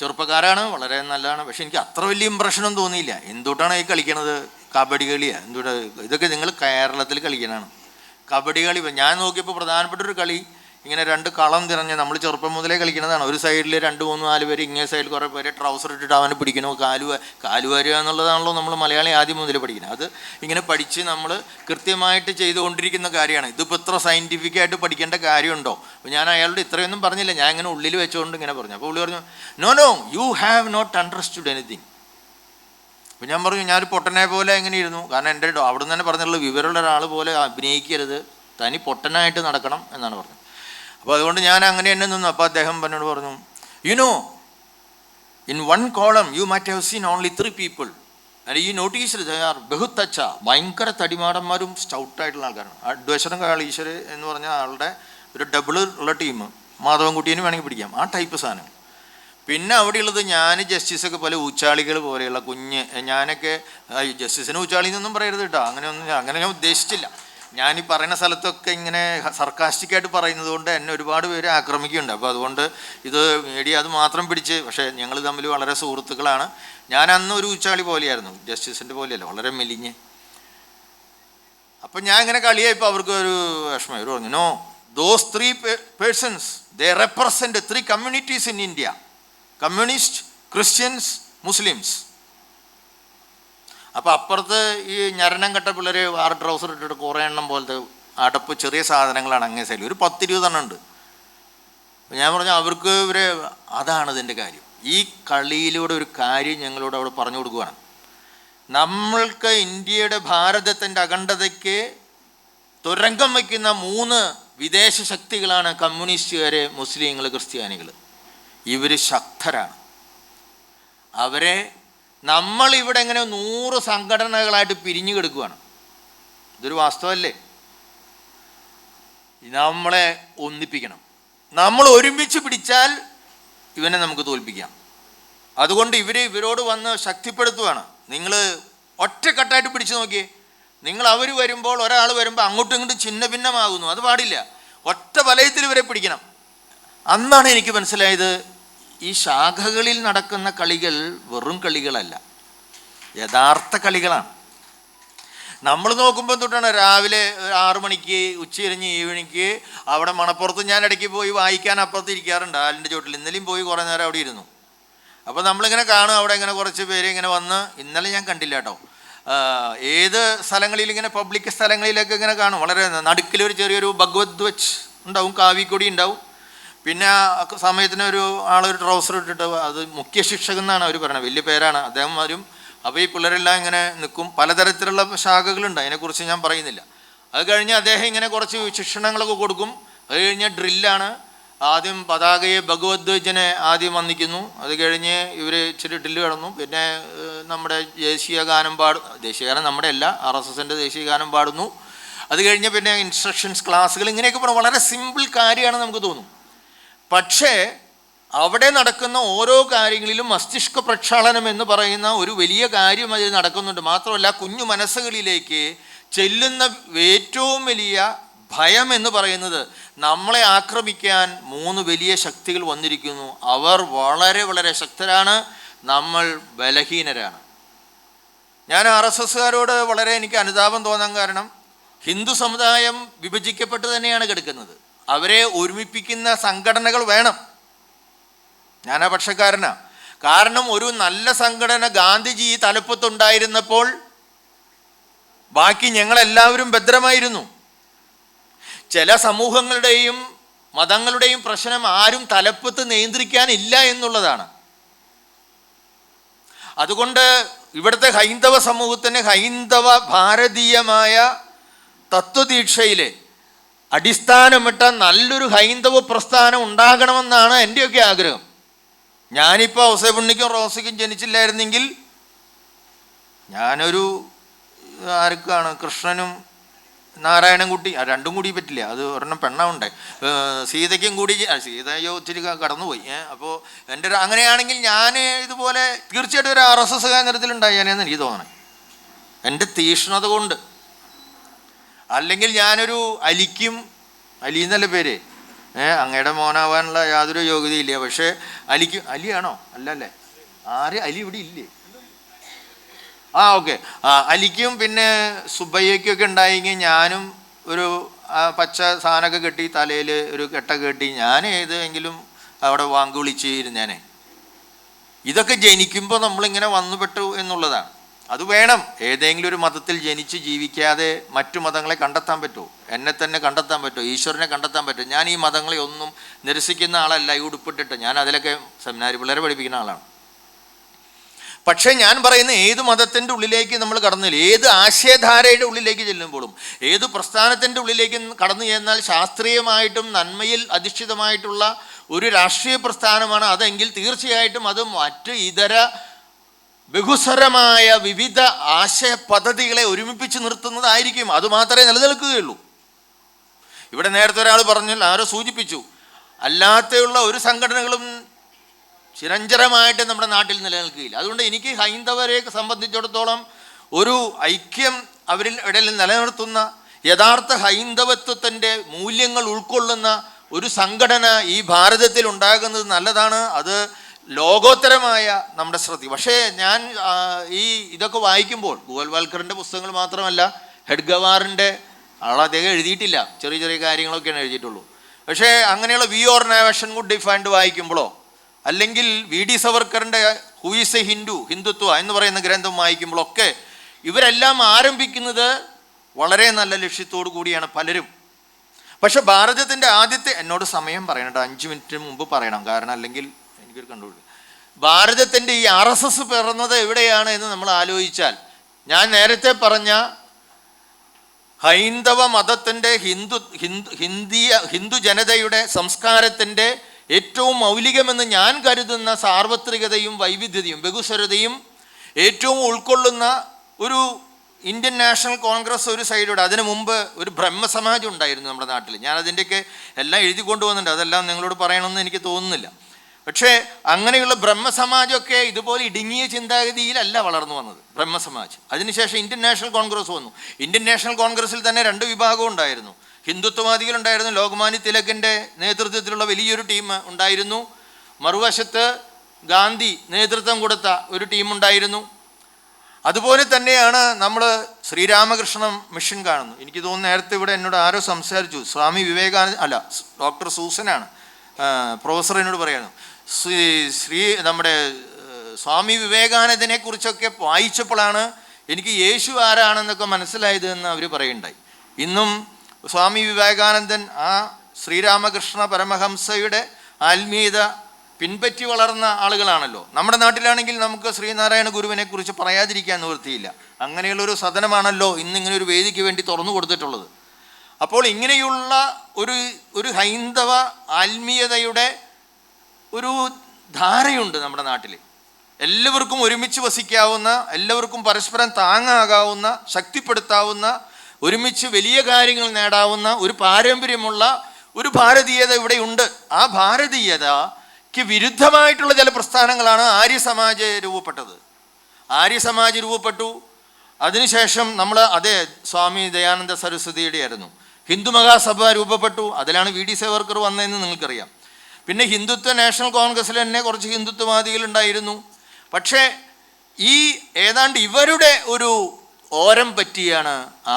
ചെറുപ്പക്കാരാണ്, വളരെ നല്ലതാണ്, പക്ഷെ എനിക്ക് അത്ര വലിയ ഇമ്പ്രഷനൊന്നും തോന്നിയില്ല. എന്തുകൊണ്ടാണ് ഈ കളിക്കണത്, കബഡി കളിയാണ്, എന്തുകൊണ്ട് ഇതൊക്കെ നിങ്ങൾ കേരളത്തിൽ കളിക്കണതാണ് കബഡി കളി. ഞാൻ നോക്കിയപ്പോൾ പ്രധാനപ്പെട്ടൊരു കളി ഇങ്ങനെ 2 കളം തിരഞ്ഞ് നമ്മൾ ചെറുപ്പം മുതലേ കളിക്കുന്നതാണ്. ഒരു സൈഡിൽ 2, 3, 4 പേര്, ഇങ്ങേ സൈഡിൽ കുറേ പേര് ട്രൗസർ ഇട്ടിട്ട് അവനെ പിടിക്കണോ, കാലുവാരുക എന്നുള്ളതാണല്ലോ നമ്മൾ മലയാളി ആദ്യം മുതൽ പഠിക്കുന്നത്. അത് ഇങ്ങനെ പഠിച്ച് നമ്മൾ കൃത്യമായിട്ട് ചെയ്തുകൊണ്ടിരിക്കുന്ന കാര്യമാണ്. ഇതിപ്പോൾ ഇത്ര സയൻറ്റിഫിക്കായിട്ട് പഠിക്കേണ്ട കാര്യമുണ്ടോ? അപ്പോൾ ഞാൻ അയാളോട് ഇത്രയൊന്നും പറഞ്ഞില്ല, ഞാൻ ഇങ്ങനെ ഉള്ളിൽ വെച്ചുകൊണ്ട് ഇങ്ങനെ പറഞ്ഞു. അപ്പോൾ പുള്ളി പറഞ്ഞു no you have not understood anything. അപ്പോൾ ഞാൻ പറഞ്ഞു ഞാനൊരു പൊട്ടനെ പോലെ എങ്ങനെ ഇരുന്നു, കാരണം എൻ്റെ അവിടെ നിന്ന് തന്നെ പറഞ്ഞുള്ള വിവരമുള്ള ഒരാൾ പോലെ അഭിനയിക്കരുത്, തനി പൊട്ടനായിട്ട് നടക്കണം എന്നാണ് പറഞ്ഞത്. അപ്പോൾ അതുകൊണ്ട് ഞാൻ അങ്ങനെ തന്നെ നിന്നു. അപ്പോൾ അദ്ദേഹം എന്നോട് പറഞ്ഞു you know in 1 column you might have seen only 3 people and you noticed they are ബഹുത് അച്ച, ഭയങ്കര തടിമാടന്മാരും സ്റ്റൗട്ടായിട്ടുള്ള ആൾക്കാരാണ്. അഡ്വൈസറും കാളീശ്വർ എന്ന് പറഞ്ഞ ആളുടെ ഒരു ഡബിൾ ഉള്ള ടീം, മാധവൻകുട്ടീനും വേണമെങ്കിൽ പിടിക്കാം, ആ ടൈപ്പ് സാധനം. പിന്നെ അവിടെയുള്ളത് ഞാൻ ജസ്റ്റിസൊക്കെ പോലെ ഊച്ചാളികൾ പോലെയുള്ള കുഞ്ഞ്, ഞാനൊക്കെ ജസ്റ്റിസിന് ഊച്ചാളി എന്നൊന്നും പറയരുത് കേട്ടോ, അങ്ങനെ ഞാൻ ഉദ്ദേശിച്ചില്ല. ഞാൻ ഈ പറയുന്ന സ്ഥലത്തൊക്കെ ഇങ്ങനെ സർക്കാസ്റ്റിക്കായിട്ട് പറയുന്നത് കൊണ്ട് എന്നെ ഒരുപാട് പേര് ആക്രമിക്കുന്നുണ്ട്. അപ്പോൾ അതുകൊണ്ട് ഇത് മീഡിയ അത് മാത്രം പിടിച്ച്, പക്ഷേ ഞങ്ങൾ തമ്മിൽ വളരെ സുഹൃത്തുക്കളാണ്. ഞാൻ അന്ന് ഒരു ഊച്ചാളി പോലെയായിരുന്നു, ജസ്റ്റിസിൻ്റെ പോലെയല്ല, വളരെ മെലിഞ്ഞ്. അപ്പം ഞാൻ ഇങ്ങനെ കളിയായപ്പോൾ അവർക്ക് ഒരു വിഷമം. ഇവർ പറഞ്ഞു no those 3 persons they represent 3 communities in India, communist, Christians, Muslims. അപ്പോൾ അപ്പുറത്ത് ഈ ഞരണം കെട്ട പിള്ളേർ 6 ട്രൗസർ ഇട്ടിട്ട് കുറേ എണ്ണം പോലത്തെ അടപ്പ് ചെറിയ സാധനങ്ങളാണ് അങ്ങേ സൈഡിൽ, ഒരു 10-20 എണ്ണം ഉണ്ട്. അപ്പോൾ ഞാൻ പറഞ്ഞു അവർക്ക് അതാണ് ഇതിൻ്റെ കാര്യം. ഈ കളിയിലൂടെ ഒരു കാര്യം ഞങ്ങളോട് അവിടെ പറഞ്ഞു കൊടുക്കുകയാണ്. നമ്മൾക്ക് ഇന്ത്യയുടെ ഭാരതത്തിൻ്റെ അഖണ്ഡതയ്ക്ക് തുരങ്കം വയ്ക്കുന്ന 3 വിദേശ ശക്തികളാണ് കമ്മ്യൂണിസ്റ്റുകാർ, മുസ്ലിങ്ങൾ, ക്രിസ്ത്യാനികൾ. ഇവർ ശക്തരാണ്. അവരെ നമ്മളിവിടെ ഇങ്ങനെ 100 സംഘടനകളായിട്ട് പിരിഞ്ഞു കിടക്കുകയാണ്. ഇതൊരു വാസ്തവമല്ലേ? നമ്മളെ ഒന്നിപ്പിക്കണം. നമ്മൾ ഒരുമിച്ച് പിടിച്ചാൽ ഇവനെ നമുക്ക് തോൽപ്പിക്കാം. അതുകൊണ്ട് ഇവരോട് വന്ന് ശക്തിപ്പെടുത്തുകയാണ്. നിങ്ങൾ ഒറ്റക്കെട്ടായിട്ട് പിടിച്ചു നോക്കിയേ. അവർ വരുമ്പോൾ, ഒരാൾ വരുമ്പോൾ അങ്ങോട്ടും ഇങ്ങോട്ടും ഛിന്ന ഭിന്നമാകുന്നു. അത് പാടില്ല. ഒറ്റ വലയത്തിൽ ഇവരെ പിടിക്കണം. അന്നാണ് എനിക്ക് മനസ്സിലായത് ഈ ശാഖകളിൽ നടക്കുന്ന കളികൾ വെറും കളികളല്ല, യഥാർത്ഥ കളികളാണ്. നമ്മൾ നോക്കുമ്പോൾ തൊട്ടാണ് രാവിലെ 6 മണിക്ക് ഉച്ചതിരിഞ്ഞ് ഈവനിക്ക് അവിടെ മണപ്പുറത്ത് ഞാൻ ഇടയ്ക്ക് പോയി വായിക്കാൻ അപ്പുറത്ത് ഇരിക്കാറുണ്ട് ആലിൻ്റെ ചോട്ടിൽ. ഇന്നലെയും പോയി കുറേ നേരം അവിടെ ഇരുന്നു. അപ്പോൾ നമ്മളിങ്ങനെ കാണും അവിടെ ഇങ്ങനെ കുറച്ച് പേര് ഇങ്ങനെ വന്ന്, ഇന്നലെ ഞാൻ കണ്ടില്ല കേട്ടോ, ഏത് സ്ഥലങ്ങളിൽ ഇങ്ങനെ പബ്ലിക് സ്ഥലങ്ങളിലൊക്കെ ഇങ്ങനെ കാണും. വളരെ നടുക്കിലൊരു ചെറിയൊരു ഭഗവത് വച്ച് ഉണ്ടാവും, കാവിക്കൊടി ഉണ്ടാവും. പിന്നെ സമയത്തിന് ഒരു ആളൊരു ട്രൗസർ ഇട്ടിട്ട്, അത് മുഖ്യ ശിക്ഷകൻ എന്നാണ് അവർ പറയുന്നത്, വലിയ പേരാണ്, അദ്ദേഹം വരും. അപ്പോൾ ഈ പിള്ളേരെല്ലാം ഇങ്ങനെ നിൽക്കും. പലതരത്തിലുള്ള ശാഖകളുണ്ട്, അതിനെക്കുറിച്ച് ഞാൻ പറയുന്നില്ല. അത് കഴിഞ്ഞ് അദ്ദേഹം ഇങ്ങനെ കുറച്ച് ശിക്ഷണങ്ങളൊക്കെ കൊടുക്കും. അത് കഴിഞ്ഞ് ഡ്രില്ലാണ്. ആദ്യം പതാകയെ ഭഗവദ്വജനെ ആദ്യം വന്ദിക്കുന്നു. അത് കഴിഞ്ഞ് ഇവർ ഇച്ചിരി ഡ്രില്ല് കിടന്നു. പിന്നെ നമ്മുടെ ദേശീയ ഗാനം ദേശീയ ഗാനം നമ്മുടെ അല്ല, RSSൻ്റെ ദേശീയ ഗാനം പാടുന്നു. അത് കഴിഞ്ഞ് പിന്നെ ഇൻസ്ട്രക്ഷൻസ് ക്ലാസ്സുകൾ, ഇങ്ങനെയൊക്കെ പറഞ്ഞാൽ വളരെ സിമ്പിൾ കാര്യമാണ് നമുക്ക് തോന്നും. പക്ഷേ അവിടെ നടക്കുന്ന ഓരോ കാര്യങ്ങളിലും മസ്തിഷ്ക പ്രക്ഷാളനം എന്ന് പറയുന്ന ഒരു വലിയ കാര്യം അതിൽ നടക്കുന്നുണ്ട്. മാത്രമല്ല കുഞ്ഞു മനസ്സുകളിലേക്ക് ചെല്ലുന്ന ഏറ്റവും വലിയ ഭയം എന്ന് പറയുന്നത്, നമ്മളെ ആക്രമിക്കാൻ 3 വലിയ ശക്തികൾ വന്നിരിക്കുന്നു. അവർ വളരെ വളരെ ശക്തരാണ്, നമ്മൾ ബലഹീനരാണ്. ഞാൻ RSSകാരോട് വളരെ എനിക്ക് അനുതാപം തോന്നാൻ കാരണം, ഹിന്ദു സമുദായം വിഭജിക്കപ്പെട്ട് തന്നെയാണ് കിടക്കുന്നത്. അവരെ ഒരുമിപ്പിക്കുന്ന സംഘടനകൾ വേണം. ഞാനാ പക്ഷക്കാരനാ. കാരണം ഒരു നല്ല സംഘടന ഗാന്ധിജി തലപ്പത്തുണ്ടായിരുന്നപ്പോൾ ബാക്കി ഞങ്ങളെല്ലാവരും ഭദ്രമായിരുന്നു. ചില സമൂഹങ്ങളുടെയും മതങ്ങളുടെയും പ്രശ്നം ആരും തലപ്പത്ത് നിയന്ത്രിക്കാനില്ല എന്നുള്ളതാണ്. അതുകൊണ്ട് ഇവിടുത്തെ ഹൈന്ദവ സമൂഹത്തിന് ഹൈന്ദവ ഭാരതീയമായ തത്വദീക്ഷയിലെ അടിസ്ഥാനമിട്ട നല്ലൊരു ഹൈന്ദവ പ്രസ്ഥാനം ഉണ്ടാകണമെന്നാണ് എൻ്റെയൊക്കെ ആഗ്രഹം. ഞാനിപ്പോൾ ഔസേപ്പുണ്ണിക്കും റോസയ്ക്കും ജനിച്ചില്ലായിരുന്നെങ്കിൽ ഞാനൊരു ആർക്കാണ് കൃഷ്ണനും നാരായണൻകുട്ടി, രണ്ടും കൂടി പറ്റില്ല, അത് ഒരെണ്ണം പെണ്ണുണ്ടേ, സീതയ്ക്കും കൂടി, സീതയോ ഒത്തിരി കടന്നുപോയി. അപ്പോൾ എൻ്റെ അങ്ങനെയാണെങ്കിൽ ഞാൻ ഇതുപോലെ തീർച്ചയായിട്ടും ഒരു RSS കേന്ദ്രത്തിലുണ്ടായേനെന്ന് എനിക്ക് തോന്നണേ, എൻ്റെ തീഷ്ണത കൊണ്ട്. അല്ലെങ്കിൽ ഞാനൊരു അലിക്കും, അലി എന്നല്ല പേര്, അങ്ങയുടെ മോനാവാനുള്ള യാതൊരു യോഗ്യതയില്ല. പക്ഷേ അലിയാണോ? അല്ലല്ലേ, അലി ഇവിടെ ഇല്ലേ? ഓക്കെ. അലിക്കും പിന്നെ സുബയ്യയ്ക്കൊക്കെ ഉണ്ടായെങ്കിൽ ഞാനും ഒരു പച്ച സാധനമൊക്കെ കെട്ടി തലയിൽ ഒരു കെട്ടൊക്കെ കെട്ടി ഞാൻ ഏതെങ്കിലും അവിടെ വാങ്ക് വിളിച്ചിരുന്നേനെ. ഇതൊക്കെ ജനിക്കുമ്പോൾ നമ്മളിങ്ങനെ വന്നുപെട്ടു എന്നുള്ളതാണ്. അത് വേണം. ഏതെങ്കിലും ഒരു മതത്തിൽ ജനിച്ച് ജീവിക്കാതെ മറ്റു മതങ്ങളെ കണ്ടെത്താൻ പറ്റുമോ? എന്നെ തന്നെ കണ്ടെത്താൻ പറ്റുമോ? ഈശ്വരനെ കണ്ടെത്താൻ പറ്റുമോ? ഞാൻ ഈ മതങ്ങളെ ഒന്നും നിരസിക്കുന്ന ആളല്ല, ഈ ഉടുപ്പിട്ടിട്ട്. ഞാൻ അതിലൊക്കെ സെമിനാരി പിള്ളേരെ പഠിപ്പിക്കുന്ന ആളാണ്. പക്ഷേ ഞാൻ പറയുന്ന ഏത് മതത്തിൻ്റെ ഉള്ളിലേക്ക് നമ്മൾ കടന്നില്ല, ഏത് ആശയധാരയുടെ ഉള്ളിലേക്ക് ചെല്ലുമ്പോഴും, ഏത് പ്രസ്ഥാനത്തിൻ്റെ ഉള്ളിലേക്ക് കടന്നു ചെന്നാൽ ശാസ്ത്രീയമായിട്ടും നന്മയിൽ അധിഷ്ഠിതമായിട്ടുള്ള ഒരു രാഷ്ട്രീയ പ്രസ്ഥാനമാണ് അതെങ്കിൽ തീർച്ചയായിട്ടും അത് മറ്റ് ഇതര ബഹുസ്വരമായ വിവിധ ആശയ പദ്ധതികളെ ഒരുമിപ്പിച്ച് നിർത്തുന്നതായിരിക്കും. അതുമാത്രമേ നിലനിൽക്കുകയുള്ളൂ. ഇവിടെ നേരത്തെ ഒരാൾ പറഞ്ഞു, ആരോ സൂചിപ്പിച്ചു, അല്ലാതെയുള്ള ഒരു സംഘടനകളും ചിരഞ്ചരമായിട്ട് നമ്മുടെ നാട്ടിൽ നിലനിൽക്കുകയില്ല. അതുകൊണ്ട് എനിക്ക് ഹൈന്ദവരെ സംബന്ധിച്ചിടത്തോളം ഒരു ഐക്യം അവരിൽ ഇടയിൽ നിലനിർത്തുന്ന യഥാർത്ഥ ഹൈന്ദവത്വത്തിൻ്റെ മൂല്യങ്ങൾ ഉൾക്കൊള്ളുന്ന ഒരു സംഘടന ഈ ഭാരതത്തിൽ ഉണ്ടാകുന്നത് നല്ലതാണ്. അത് ലോകോത്തരമായ നമ്മുടെ ശ്രദ്ധ. പക്ഷേ ഞാൻ ഇതൊക്കെ വായിക്കുമ്പോൾ ഗോൽവാൾക്കറിൻ്റെ പുസ്തകങ്ങൾ മാത്രമല്ല, ഹെഡ്ഗവാറിൻ്റെ അദ്ദേഹം എഴുതിയിട്ടില്ല, ചെറിയ ചെറിയ കാര്യങ്ങളൊക്കെയാണ് എഴുതിയിട്ടുള്ളൂ. പക്ഷേ അങ്ങനെയുള്ള we or nationhood defined വായിക്കുമ്പോഴോ, അല്ലെങ്കിൽ VD സവർക്കറിൻ്റെ ഹൂ ഈസ് എ ഹിന്ദുത്വ എന്ന് പറയുന്ന ഗ്രന്ഥം വായിക്കുമ്പോഴൊക്കെ ഇവരെല്ലാം ആരംഭിക്കുന്നത് വളരെ നല്ല ലക്ഷ്യത്തോടു കൂടിയാണ് പലരും. പക്ഷെ ഭാരതത്തിൻ്റെ ആദ്യത്തെ, എന്നോട് സമയം പറയണം കേട്ടോ, 5 മിനിറ്റ് മുമ്പ് പറയണം, കാരണം അല്ലെങ്കിൽ എനിക്കൊരു കണ്ടുപിടി. ഭാരതത്തിൻ്റെ ഈ RSS പിറന്നത് എവിടെയാണ് എന്ന് നമ്മൾ ആലോചിച്ചാൽ, ഞാൻ നേരത്തെ പറഞ്ഞ ഹൈന്ദവ മതത്തിൻ്റെ ഹിന്ദു ജനതയുടെ സംസ്കാരത്തിൻ്റെ ഏറ്റവും മൗലികമെന്ന് ഞാൻ കരുതുന്ന സാർവത്രികതയും വൈവിധ്യതയും ബഹുസ്വരതയും ഏറ്റവും ഉൾക്കൊള്ളുന്ന ഒരു ഇന്ത്യൻ നാഷണൽ കോൺഗ്രസ് ഒരു സൈഡിലൂടെ, അതിനു മുമ്പ് ഒരു ബ്രഹ്മസമാജം ഉണ്ടായിരുന്നു നമ്മുടെ നാട്ടിൽ. ഞാൻ അതിൻ്റെയൊക്കെ എല്ലാം എഴുതി കൊണ്ടുവന്നിട്ടുണ്ട്, അതെല്ലാം നിങ്ങളോട് പറയണമെന്ന് എനിക്ക് തോന്നുന്നില്ല. പക്ഷേ അങ്ങനെയുള്ള ബ്രഹ്മസമാജമൊക്കെ ഇതുപോലെ ഇടുങ്ങിയ ചിന്താഗതിയിലല്ല വളർന്നു വന്നത് ബ്രഹ്മസമാജ്. അതിനുശേഷം ഇന്ത്യൻ നാഷണൽ കോൺഗ്രസ് വന്നു. ഇന്ത്യൻ നാഷണൽ കോൺഗ്രസിൽ തന്നെ 2 വിഭാഗം ഉണ്ടായിരുന്നു. ഹിന്ദുത്വവാദികളുണ്ടായിരുന്നു, ലോകമാന്യ തിലകിൻ്റെ നേതൃത്വത്തിലുള്ള വലിയൊരു ടീം ഉണ്ടായിരുന്നു. മറുവശത്ത് ഗാന്ധി നേതൃത്വം കൊടുത്ത ഒരു ടീമുണ്ടായിരുന്നു. അതുപോലെ തന്നെയാണ് നമ്മൾ ശ്രീരാമകൃഷ്ണ മിഷൻ കാണുന്നു. എനിക്ക് തോന്നുന്നു നേരത്തെ ഇവിടെ എന്നോട് ആരോ സംസാരിച്ചു, സ്വാമി വിവേകാനന്ദ അല്ല, ഡോക്ടർ സൂസനാണ് പ്രൊഫസർ എന്നോട് പറയുന്നു, നമ്മുടെ സ്വാമി വിവേകാനന്ദനെ കുറിച്ചൊക്കെ വായിച്ചപ്പോഴാണ് എനിക്ക് യേശു ആരാണെന്നൊക്കെ മനസ്സിലായത് എന്ന് അവർ പറയുണ്ടായി. ഇന്നും സ്വാമി വിവേകാനന്ദൻ ആ ശ്രീരാമകൃഷ്ണ പരമഹംസയുടെ ആത്മീയത പിൻപറ്റി വളർന്ന ആളുകളാണല്ലോ. നമ്മുടെ നാട്ടിലാണെങ്കിൽ നമുക്ക് ശ്രീനാരായണ ഗുരുവിനെ കുറിച്ച് പറയാതിരിക്കാൻ നിവൃത്തിയില്ല. അങ്ങനെയുള്ളൊരു സദനമാണല്ലോ ഇന്നിങ്ങനെ ഒരു വേദിക്ക് വേണ്ടി തുറന്നു കൊടുത്തിട്ടുള്ളത്. അപ്പോൾ ഇങ്ങനെയുള്ള ഒരു ഹൈന്ദവ ആത്മീയതയുടെ ഒരു ധാരയുണ്ട് നമ്മുടെ നാട്ടിൽ. എല്ലാവർക്കും ഒരുമിച്ച് വസിക്കാവുന്ന, എല്ലാവർക്കും പരസ്പരം താങ്ങാകാവുന്ന, ശക്തിപ്പെടുത്താവുന്ന, ഒരുമിച്ച് വലിയ കാര്യങ്ങൾ നേടാവുന്ന ഒരു പാരമ്പര്യമുള്ള ഒരു ഭാരതീയത ഇവിടെയുണ്ട്. ആ ഭാരതീയതയ്ക്ക് വിരുദ്ധമായിട്ടുള്ള ചില പ്രസ്ഥാനങ്ങളാണ് ആര്യസമാജ് രൂപപ്പെട്ടത്. ആര്യസമാജ് രൂപപ്പെട്ടു. അതിനുശേഷം നമ്മൾ അതേ സ്വാമി ദയാനന്ദ സരസ്വതിയുടെ ആയിരുന്നു. ഹിന്ദു മഹാസഭ രൂപപ്പെട്ടു. അതിലാണ് വി ഡി സേവർക്കർ വന്നതെന്ന് നിങ്ങൾക്കറിയാം. പിന്നെ ഹിന്ദുത്വ നാഷണൽ കോൺഗ്രസ്സിൽ തന്നെ കുറച്ച് ഹിന്ദുത്വവാദികളുണ്ടായിരുന്നു. പക്ഷേ ഈ ഏതാണ്ട് ഇവരുടെ ഒരു ഓരം പറ്റിയാണ്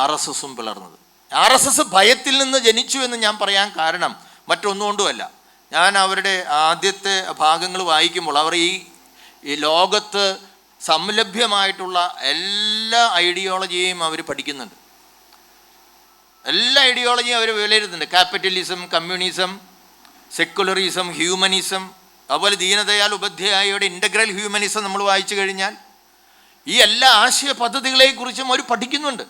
RSSും പിളർന്നത്. RSS ഭയത്തിൽ നിന്ന് ജനിച്ചു എന്ന് ഞാൻ പറയാൻ കാരണം മറ്റൊന്നുകൊണ്ടുമല്ല. ഞാൻ അവരുടെ ആദ്യത്തെ ഭാഗങ്ങൾ വായിക്കുമ്പോൾ അവർ ഈ ലോകത്ത് സംലഭ്യമായിട്ടുള്ള എല്ലാ ഐഡിയോളജിയെയും അവർ പഠിക്കുന്നുണ്ട്. എല്ലാ ഐഡിയോളജിയും അവർ വിലയിരുത്തുന്നുണ്ട്. ക്യാപിറ്റലിസം, കമ്മ്യൂണിസം, സെക്കുലറിസം, ഹ്യൂമനിസം, അതുപോലെ ദീനദയാൽ ഉപാധ്യായയുടെ ഇൻ്റഗ്രൽ ഹ്യൂമനിസം നമ്മൾ വായിച്ചു കഴിഞ്ഞാൽ ഈ എല്ലാ ആശയ പദ്ധതികളെക്കുറിച്ചും അവർ പഠിക്കുന്നുണ്ട്.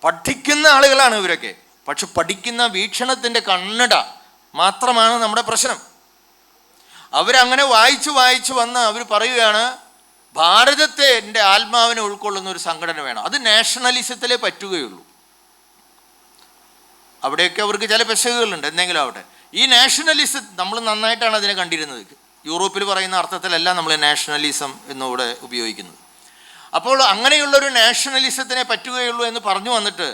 പഠിക്കുന്ന ആളുകളാണ് ഇവരൊക്കെ. പക്ഷെ പഠിക്കുന്ന വീക്ഷണത്തിൻ്റെ കണ്ണട മാത്രമാണ് നമ്മുടെ പ്രശ്നം. അവരങ്ങനെ വായിച്ച് വന്ന് അവർ പറയുകയാണ്, ഭാരതത്തെ എൻ്റെ ആത്മാവിനെ ഉൾക്കൊള്ളുന്ന ഒരു സംഘടന വേണം. അത് നാഷണലിസത്തിലേ പറ്റുകയുള്ളൂ. അവിടെയൊക്കെ അവർക്ക് ചില പെശകുകളുണ്ട്, എന്തെങ്കിലും ആവട്ടെ. ഈ നാഷണലിസം നമ്മൾ നന്നായിട്ടാണ് അതിനെ കണ്ടിരുന്നത്. യൂറോപ്പിൽ പറയുന്ന അർത്ഥത്തിലല്ല നമ്മൾ നാഷണലിസം എന്നിവിടെ ഉപയോഗിക്കുന്നത്. അപ്പോൾ അങ്ങനെയുള്ളൊരു നാഷണലിസത്തിനെ പറ്റുകയുള്ളൂ എന്ന് പറഞ്ഞു വന്നിട്ട്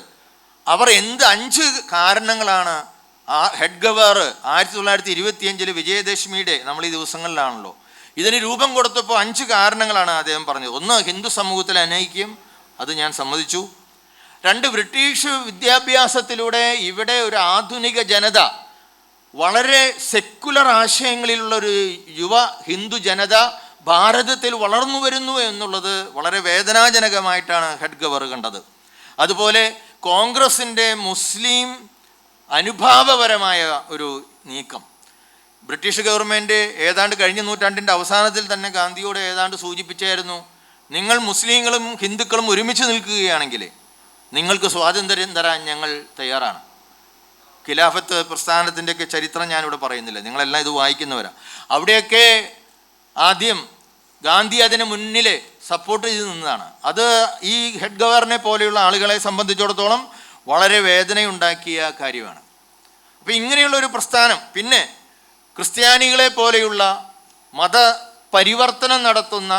അവർ 5 കാരണങ്ങളാണ് ആ ഹെഡ് ഗവർ 1925 വിജയദശമിയുടെ നമ്മൾ ഈ ദിവസങ്ങളിലാണല്ലോ ഇതിന് രൂപം കൊടുത്തപ്പോൾ 5 കാരണങ്ങളാണ് അദ്ദേഹം പറഞ്ഞത്. 1, ഹിന്ദു സമൂഹത്തിലെ അനൈക്യം, അത് ഞാൻ സമ്മതിച്ചു. 2, ബ്രിട്ടീഷ് വിദ്യാഭ്യാസത്തിലൂടെ ഇവിടെ ഒരു ആധുനിക ജനത, വളരെ സെക്കുലർ ആശയങ്ങളിലുള്ളൊരു യുവ ഹിന്ദു ജനത ഭാരതത്തിൽ വളർന്നു വരുന്നു എന്നുള്ളത് വളരെ വേദനാജനകമായിട്ടാണ് ഹെഡ് ഗവർ കണ്ടത്. അതുപോലെ കോൺഗ്രസിൻ്റെ മുസ്ലിം അനുഭാവപരമായ ഒരു നീക്കം. ബ്രിട്ടീഷ് ഗവൺമെൻറ് ഏതാണ്ട് കഴിഞ്ഞ നൂറ്റാണ്ടിൻ്റെ അവസാനത്തിൽ തന്നെ ഗാന്ധിയോട് ഏതാണ്ട് സൂചിപ്പിച്ചായിരുന്നു, നിങ്ങൾ മുസ്ലിങ്ങളും ഹിന്ദുക്കളും ഒരുമിച്ച് നിൽക്കുകയാണെങ്കിൽ നിങ്ങൾക്ക് സ്വാതന്ത്ര്യം തരാൻ ഞങ്ങൾ തയ്യാറാണ്. ഖിലാഫത്ത് പ്രസ്ഥാനത്തിൻ്റെയൊക്കെ ചരിത്രം ഞാനിവിടെ പറയുന്നില്ല, നിങ്ങളെല്ലാം ഇത് വായിക്കുന്നവരാണ്. അവിടെയൊക്കെ ആദ്യം ഗാന്ധി അതിന് മുന്നിൽ സപ്പോർട്ട് ചെയ്ത് നിന്നതാണ്. അത് ഈ ഹെഡ് ഗവർണറെ പോലെയുള്ള ആളുകളെ സംബന്ധിച്ചിടത്തോളം വളരെ വേദനയുണ്ടാക്കിയ കാര്യമാണ്. അപ്പോൾ ഇങ്ങനെയുള്ളൊരു പ്രസ്ഥാനം, പിന്നെ ക്രിസ്ത്യാനികളെ പോലെയുള്ള മതപരിവർത്തനം നടത്തുന്ന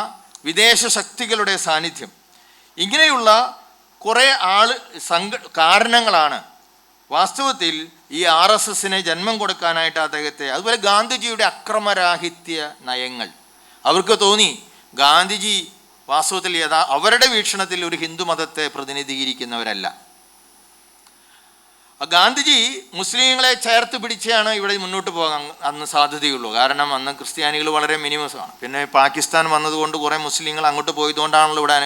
വിദേശ ശക്തികളുടെ സാന്നിധ്യം, ഇങ്ങനെയുള്ള കുറേ കാരണങ്ങളാണ് വാസ്തവത്തിൽ ഈ RSSനെ ജന്മം കൊടുക്കാനായിട്ട് അദ്ദേഹത്തെ. അതുപോലെ ഗാന്ധിജിയുടെ അക്രമരാഹിത്യ നയങ്ങൾ, അവർക്ക് തോന്നി ഗാന്ധിജി വാസ്തവത്തിൽ അവരുടെ വീക്ഷണത്തിൽ ഒരു ഹിന്ദു മതത്തെ പ്രതിനിധീകരിക്കുന്നവരല്ല. ഗാന്ധിജി മുസ്ലിങ്ങളെ ചേർത്ത് പിടിച്ചാണ് ഇവിടെ മുന്നോട്ട് പോകാൻ അന്ന് സാധ്യതയുള്ളൂ. കാരണം അന്ന് ക്രിസ്ത്യാനികൾ വളരെ മിനിമമാണ്. പിന്നെ പാകിസ്ഥാൻ വന്നതുകൊണ്ട് കുറേ മുസ്ലിങ്ങൾ അങ്ങോട്ട് പോയതുകൊണ്ടാണല്ലോ ഇവിടെ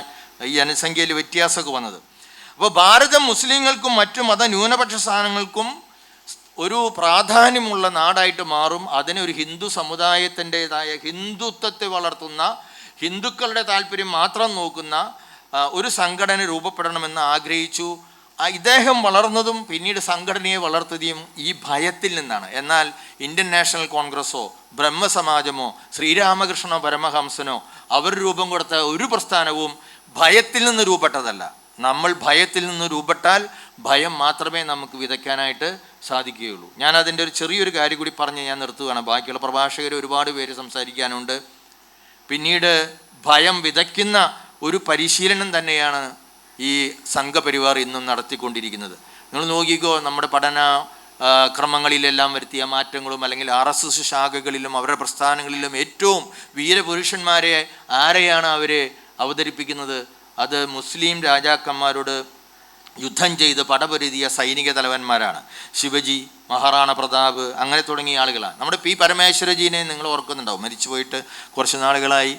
ഈ ജനസംഖ്യയിൽ വ്യത്യാസമൊക്കെ വന്നത്. അപ്പോൾ ഭാരതം മുസ്ലിങ്ങൾക്കും മറ്റു മത ന്യൂനപക്ഷ സ്ഥാനങ്ങൾക്കും ഒരു പ്രാധാന്യമുള്ള നാടായിട്ട് മാറും. അതിനൊരു ഹിന്ദു സമുദായത്തിൻ്റെതായ ഹിന്ദുത്വത്തെ വളർത്തുന്ന, ഹിന്ദുക്കളുടെ താല്പര്യം മാത്രം നോക്കുന്ന ഒരു സംഘടന രൂപപ്പെടണമെന്ന് ആഗ്രഹിച്ചു. ഇദ്ദേഹം വളർന്നതും പിന്നീട് സംഘടനയെ വളർത്തുകയും ഈ ഭയത്തിൽ നിന്നാണ്. എന്നാൽ ഇന്ത്യൻ നാഷണൽ കോൺഗ്രസ്സോ ബ്രഹ്മസമാജമോ ശ്രീരാമകൃഷ്ണ പരമഹംസനോ അവർ രൂപം കൊടുത്ത ഒരു പ്രസ്ഥാനവും ഭയത്തിൽ നിന്ന് രൂപപ്പെട്ടതല്ല. നമ്മൾ ഭയത്തിൽ നിന്ന് രൂപപ്പെട്ടാൽ ഭയം മാത്രമേ നമുക്ക് വിതയ്ക്കാനായിട്ട് സാധിക്കുകയുള്ളൂ. ഞാൻ അതിൻ്റെ ഒരു ചെറിയൊരു കാര്യം കൂടി പറഞ്ഞ് ഞാൻ നിർത്തുകയാണ്. ബാക്കിയുള്ള പ്രഭാഷകർ ഒരുപാട് പേര് സംസാരിക്കാനുണ്ട്. പിന്നീട് ഭയം വിതയ്ക്കുന്ന ഒരു പരിശീലനം തന്നെയാണ് ഈ സംഘപരിവാർ ഇന്നും നടത്തിക്കൊണ്ടിരിക്കുന്നത്. നിങ്ങൾ നോക്കിക്കോ, നമ്മുടെ പഠന ക്രമങ്ങളിലെല്ലാം വരുത്തിയ മാറ്റങ്ങളും അല്ലെങ്കിൽ RSS ശാഖകളിലും അവരുടെ പ്രസ്ഥാനങ്ങളിലും ഏറ്റവും വീരപുരുഷന്മാരെ ആരെയാണ് അവർ അവതരിപ്പിക്കുന്നത് അത് മുസ്ലിം രാജാക്കന്മാരോട് യുദ്ധം ചെയ്ത് പടപൊരുതിയ സൈനിക തലവന്മാരാണ്. ശിവജി, മഹാറാണ പ്രതാപ്, അങ്ങനെ തുടങ്ങിയ ആളുകളാണ്. നമ്മുടെ പി പരമേശ്വരജീനെ നിങ്ങൾ ഓർക്കുന്നുണ്ടാവും. മരിച്ചുപോയിട്ട് കുറച്ച് നാളുകളായി.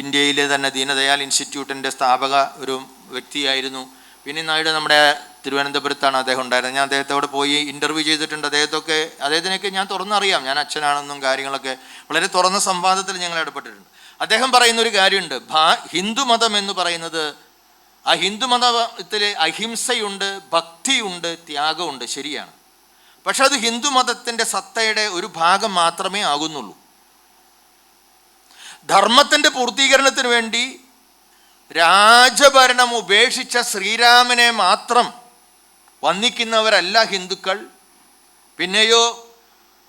ഇന്ത്യയിലെ തന്നെ ദീനദയാൽ ഇൻസ്റ്റിറ്റ്യൂട്ടിൻ്റെ സ്ഥാപക ഒരു വ്യക്തിയായിരുന്നു. പിന്നെ നായിഡ് നമ്മുടെ തിരുവനന്തപുരത്താണ് അദ്ദേഹം ഉണ്ടായിരുന്നത്. ഞാൻ അദ്ദേഹത്തോട് പോയി ഇൻ്റർവ്യൂ ചെയ്തിട്ടുണ്ട്. അദ്ദേഹത്തിനൊക്കെ ഞാൻ തുറന്നറിയാം. ഞാൻ അച്ഛനാണെന്നും കാര്യങ്ങളൊക്കെ വളരെ തുറന്ന സംവാദത്തിൽ ഞങ്ങൾ ഇടപെട്ടിട്ടുണ്ട്. അദ്ദേഹം പറയുന്നൊരു കാര്യമുണ്ട്. ഹിന്ദുമതം എന്ന് പറയുന്നത്, ആ ഹിന്ദുമതത്തിൽ അഹിംസയുണ്ട്, ഭക്തിയുണ്ട്, ത്യാഗമുണ്ട്. ശരിയാണ്. പക്ഷെ അത് ഹിന്ദുമതത്തിൻ്റെ സത്തയുടെ ഒരു ഭാഗം മാത്രമേ ആകുന്നുള്ളൂ. ധർമ്മത്തിൻ്റെ പൂർത്തീകരണത്തിന് വേണ്ടി രാജഭരണം ഉപേക്ഷിച്ച ശ്രീരാമനെ മാത്രം വന്ദിക്കുന്നവരല്ല ഹിന്ദുക്കൾ. പിന്നെയോ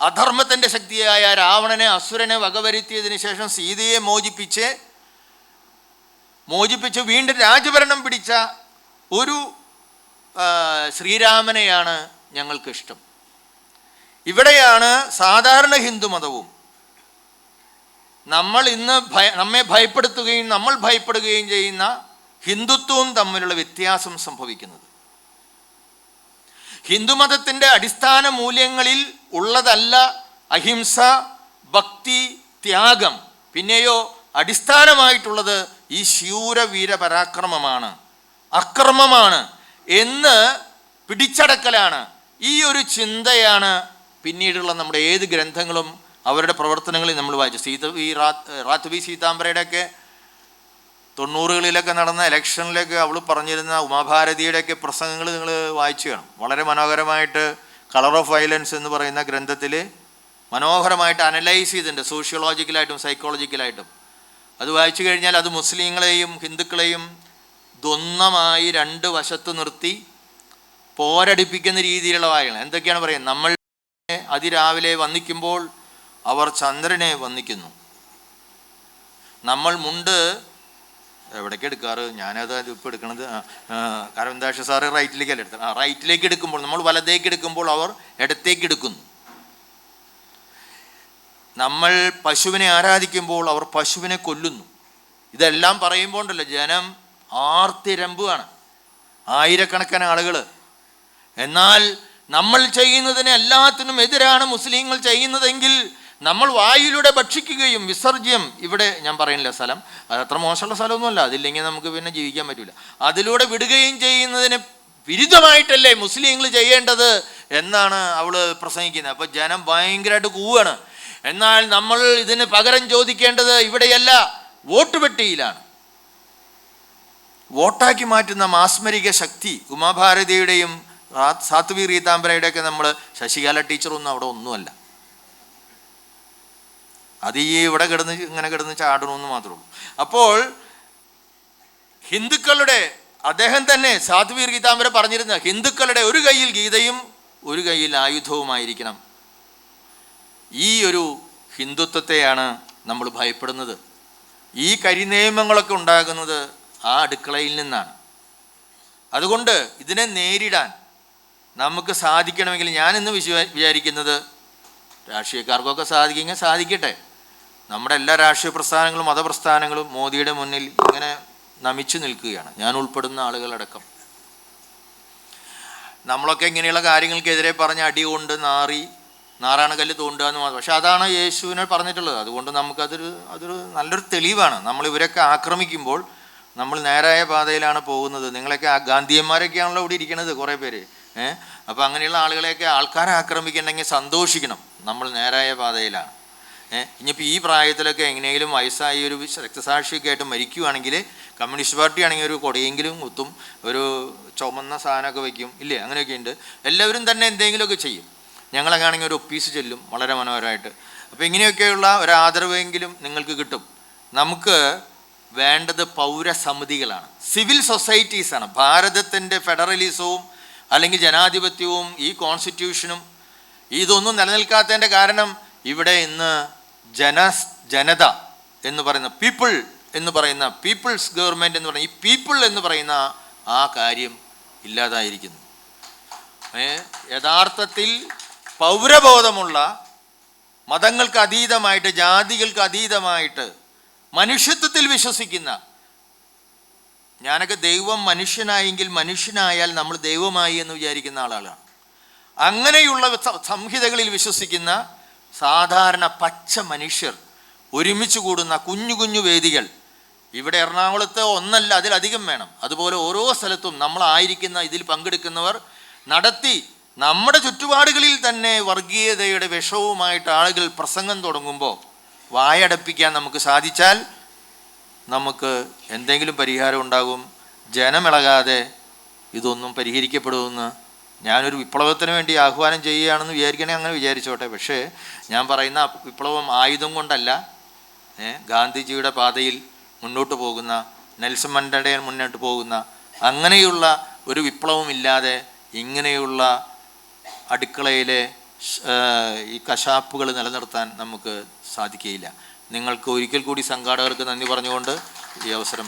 അധർമ്മത്തിൻ്റെ ശക്തിയായ രാവണനെ, അസുരനെ വകവരുത്തിയതിന് ശേഷം സീതയെ മോചിപ്പിച്ച് വീണ്ടും രാജഭരണം പിടിച്ച ഒരു ശ്രീരാമനെയാണ് ഞങ്ങൾക്കിഷ്ടം. ഇവിടെയാണ് സാധാരണ ഹിന്ദുമതവും നമ്മൾ ഇന്ന് നമ്മെ ഭയപ്പെടുത്തുകയും നമ്മൾ ഭയപ്പെടുകയും ചെയ്യുന്ന ഹിന്ദുത്വവും തമ്മിലുള്ള വ്യത്യാസം സംഭവിക്കുന്നത്. ഹിന്ദുമതത്തിൻ്റെ അടിസ്ഥാന മൂല്യങ്ങളിൽ ഉള്ളതല്ല അഹിംസ, ഭക്തി, ത്യാഗം. പിന്നെയോ അടിസ്ഥാനമായിട്ടുള്ളത് ഈ ശൂരവീര പരാക്രമമാണ്, അക്രമമാണ് എന്ന് പിടിച്ചടക്കലാണ്. ഈ ഒരു ചിന്തയാണ് പിന്നീടുള്ള നമ്മുടെ ഏത് ഗ്രന്ഥങ്ങളും അവരുടെ പ്രവർത്തനങ്ങളിൽ നമ്മൾ വായിച്ചു. റാത്വി സീതാംബരയുടെയൊക്കെ 90കളിലൊക്കെ നടന്ന ഇലക്ഷനിലൊക്കെ അവൾ പറഞ്ഞിരുന്ന ഉമാഭാരതിയുടെയൊക്കെ പ്രസംഗങ്ങൾ നിങ്ങൾ വായിച്ചു കാണും. വളരെ മനോഹരമായിട്ട് കളർ ഓഫ് വയലൻസ് എന്ന് പറയുന്ന ഗ്രന്ഥത്തിൽ മനോഹരമായിട്ട് അനലൈസ് ചെയ്തിട്ടുണ്ട്, സോഷ്യോളജിക്കലായിട്ടും സൈക്കോളജിക്കലായിട്ടും. അത് വായിച്ചു കഴിഞ്ഞാൽ അത് മുസ്ലിങ്ങളെയും ഹിന്ദുക്കളെയും ദ്വന്ദ്മായി രണ്ട് വശത്ത് നിർത്തി പോരടിപ്പിക്കുന്ന രീതിയിലുള്ള വായന. എന്തൊക്കെയാണ് പറയുന്നത്? നമ്മൾ അതിരാവിലെ വന്ദിക്കുമ്പോൾ അവർ ചന്ദ്രനെ വന്ദിക്കുന്നു. നമ്മൾ മുണ്ട് എവിടേക്ക് എടുക്കാറ്? ഞാനത് ഇപ്പോൾ എടുക്കണത് കരവന്താക്ഷ സാറ് റൈറ്റിലേക്കല്ല എടുത്തത്. റൈറ്റിലേക്ക് എടുക്കുമ്പോൾ, നമ്മൾ വലത്തേക്ക് എടുക്കുമ്പോൾ അവർ ഇടത്തേക്ക് എടുക്കുന്നു. നമ്മൾ പശുവിനെ ആരാധിക്കുമ്പോൾ അവർ പശുവിനെ കൊല്ലുന്നു. ഇതെല്ലാം പറയുമ്പോൾ ഉണ്ടല്ലോ ജനം ആർത്തിരമ്പുകയാണ്, ആയിരക്കണക്കിന് ആളുകൾ. എന്നാൽ നമ്മൾ ചെയ്യുന്നതിന് എല്ലാത്തിനും എതിരാണ് മുസ്ലിങ്ങൾ ചെയ്യുന്നതെങ്കിൽ നമ്മൾ വായിലൂടെ ഭക്ഷിക്കുകയും വിസർജ്യം, ഇവിടെ ഞാൻ പറയുന്നില്ല സ്ഥലം, അത് അത്ര മോശമുള്ള സ്ഥലമൊന്നുമല്ല, അതില്ലെങ്കിൽ നമുക്ക് പിന്നെ ജീവിക്കാൻ പറ്റില്ല, അതിലൂടെ വിടുകയും ചെയ്യുന്നതിന് വിരുദ്ധമായിട്ടല്ലേ മുസ്ലിങ്ങൾ ചെയ്യേണ്ടത് എന്നാണ് അവൾ പ്രസംഗിക്കുന്നത്. അപ്പോൾ ജനം ഭയങ്കരമായിട്ട് കൂവാണ്. എന്നാൽ നമ്മൾ ഇതിന് പകരം ചോദിക്കേണ്ടത് ഇവിടെയല്ല, വോട്ട് പെട്ടിയിലാണ്. വോട്ടാക്കി മാറ്റുന്ന മാസ്മരിക ശക്തി ഉമാഭാരതിയുടെയും സാത്വി റീതാംബരയുടെയൊക്കെ നമ്മൾ, ശശികല ടീച്ചറൊന്നും അവിടെ ഒന്നുമല്ല. അത് ഈ ഇവിടെ ഇങ്ങനെ കിടന്ന് ചാടണമെന്ന് മാത്രമേ ഉള്ളൂ. അപ്പോൾ ഹിന്ദുക്കളുടെ, അദ്ദേഹം തന്നെ സാത്വി റീതാംബര പറഞ്ഞിരുന്ന, ഹിന്ദുക്കളുടെ ഒരു കയ്യിൽ ഗീതയും ഒരു കയ്യിൽ ആയുധവുമായിരിക്കണം. ഈ ഒരു ഹിന്ദുത്വത്തെയാണ് നമ്മൾ ഭയപ്പെടുന്നത്. ഈ കരിനിയമങ്ങളൊക്കെ ഉണ്ടാകുന്നത് ആ അടുക്കളയിൽ നിന്നാണ്. അതുകൊണ്ട് ഇതിനെ നേരിടാൻ നമുക്ക് സാധിക്കണമെങ്കിൽ, ഞാനിന്ന് വിചാരിക്കുന്നത് രാഷ്ട്രീയക്കാർക്കൊക്കെ സാധിക്കുമെങ്കിൽ സാധിക്കട്ടെ. നമ്മുടെ എല്ലാ രാഷ്ട്രീയ പ്രസ്ഥാനങ്ങളും മതപ്രസ്ഥാനങ്ങളും മോദിയുടെ മുന്നിൽ ഇങ്ങനെ നമിച്ചു നിൽക്കുകയാണ്, ഞാൻ ഉൾപ്പെടുന്ന ആളുകളടക്കം. നമ്മളൊക്കെ ഇങ്ങനെയുള്ള കാര്യങ്ങൾക്കെതിരെ പറഞ്ഞ് അടി കൊണ്ട് നാറാണ് കല്ല് തോണ്ടുക എന്ന് മാത്രം. പക്ഷെ അതാണ് യേശുവിനെ പറഞ്ഞിട്ടുള്ളത്. അതുകൊണ്ട് അതൊരു നല്ലൊരു തെളിവാണ്. നമ്മൾ ഇവരൊക്കെ ആക്രമിക്കുമ്പോൾ നമ്മൾ നേരായ പാതയിലാണ് പോകുന്നത്. നിങ്ങളൊക്കെ ഗാന്ധിയന്മാരൊക്കെയാണല്ലോ ഇവിടെ ഇരിക്കുന്നത് കുറേ പേര്. അപ്പോൾ അങ്ങനെയുള്ള ആളുകളെയൊക്കെ ആൾക്കാരെ ആക്രമിക്കണമെങ്കിൽ സന്തോഷിക്കണം, നമ്മൾ നേരായ പാതയിലാണ്. ഇനിയിപ്പോൾ ഈ പ്രായത്തിലൊക്കെ എങ്ങനെയെങ്കിലും വയസ്സായി ഒരു രക്തസാക്ഷിയൊക്കെ ആയിട്ട് മരിക്കുകയാണെങ്കിൽ കമ്മ്യൂണിസ്റ്റ് പാർട്ടി ആണെങ്കിൽ ഒരു കൊടിയെങ്കിലും കുത്തും, ഒരു ചുമന്ന സാധനമൊക്കെ വയ്ക്കും, ഇല്ലേ? അങ്ങനെയൊക്കെ ഉണ്ട്. എല്ലാവരും തന്നെ എന്തെങ്കിലുമൊക്കെ ചെയ്യും. ഞങ്ങളൊക്കെ ആണെങ്കിൽ ഒരു ഒപ്പീസ് ചെല്ലും വളരെ മനോഹരമായിട്ട്. അപ്പോൾ ഇങ്ങനെയൊക്കെയുള്ള ഒരു ആദരവെങ്കിലും നിങ്ങൾക്ക് കിട്ടും. നമുക്ക് വേണ്ടത് പൗരസമിതികളാണ്, സിവിൽ സൊസൈറ്റീസാണ്. ഭാരതത്തിൻ്റെ ഫെഡറലിസവും അല്ലെങ്കിൽ ജനാധിപത്യവും ഈ കോൺസ്റ്റിറ്റ്യൂഷനും ഇതൊന്നും നിലനിൽക്കാത്തതിൻ്റെ കാരണം ഇവിടെ ഇന്ന് ജനത എന്ന് പറയുന്ന പീപ്പിൾ എന്ന് പറയുന്ന പീപ്പിൾസ് ഗവൺമെൻറ് എന്ന് പറയുന്ന ഈ പീപ്പിൾ എന്ന് പറയുന്ന ആ കാര്യം ഇല്ലാതായിരിക്കുന്നു. യഥാർത്ഥത്തിൽ പൗരബോധമുള്ള, മതങ്ങൾക്ക് അതീതമായിട്ട്, ജാതികൾക്ക് അതീതമായിട്ട് മനുഷ്യത്വത്തിൽ വിശ്വസിക്കുന്ന ഞാനൊക്കെ ദൈവം മനുഷ്യനായെങ്കിൽ മനുഷ്യനായാൽ നമ്മൾ ദൈവമായി എന്ന് വിചാരിക്കുന്ന ആളാണ്. അങ്ങനെയുള്ള സംഹിതകളിൽ വിശ്വസിക്കുന്ന സാധാരണ പച്ച മനുഷ്യർ ഒരുമിച്ച് കൂടുന്ന കുഞ്ഞു കുഞ്ഞു വേദികൾ ഇവിടെ എറണാകുളത്ത് ഒന്നല്ല, അതിലധികം വേണം. അതുപോലെ ഓരോ സ്ഥലത്തും നമ്മളായിരിക്കുന്ന ഇതിൽ പങ്കെടുക്കുന്നവർ നടത്തി നമ്മുടെ ചുറ്റുപാടുകളിൽ തന്നെ വർഗീയതയുടെ വിഷവുമായിട്ട് ആളുകൾ പ്രസംഗം തുടങ്ങുമ്പോൾ വായടപ്പിക്കാൻ നമുക്ക് സാധിച്ചാൽ നമുക്ക് എന്തെങ്കിലും പരിഹാരം ഉണ്ടാകും. ജനമിളകാതെ ഇതൊന്നും പരിഹരിക്കപ്പെടുമെന്ന് ഞാനൊരു വിപ്ലവത്തിന് വേണ്ടി ആഹ്വാനം ചെയ്യുകയാണെന്ന് വിചാരിക്കണേ, അങ്ങനെ വിചാരിച്ചോട്ടെ. പക്ഷേ ഞാൻ പറയുന്ന വിപ്ലവം ആയുധം കൊണ്ടല്ല, ഗാന്ധിജിയുടെ പാതയിൽ മുന്നോട്ട് പോകുന്ന, നെൽസൺ മണ്ടേലയുടെ മുന്നോട്ട് പോകുന്ന അങ്ങനെയുള്ള ഒരു വിപ്ലവമില്ലാതെ ഇങ്ങനെയുള്ള അടുക്കളയിലെ ഈ കശാപ്പുകൾ നിലനിർത്താൻ നമുക്ക് സാധിക്കുകയില്ല. നിങ്ങൾക്ക് ഒരിക്കൽ കൂടി സംഘാടകർക്ക് നന്ദി പറഞ്ഞുകൊണ്ട് ഈ അവസരം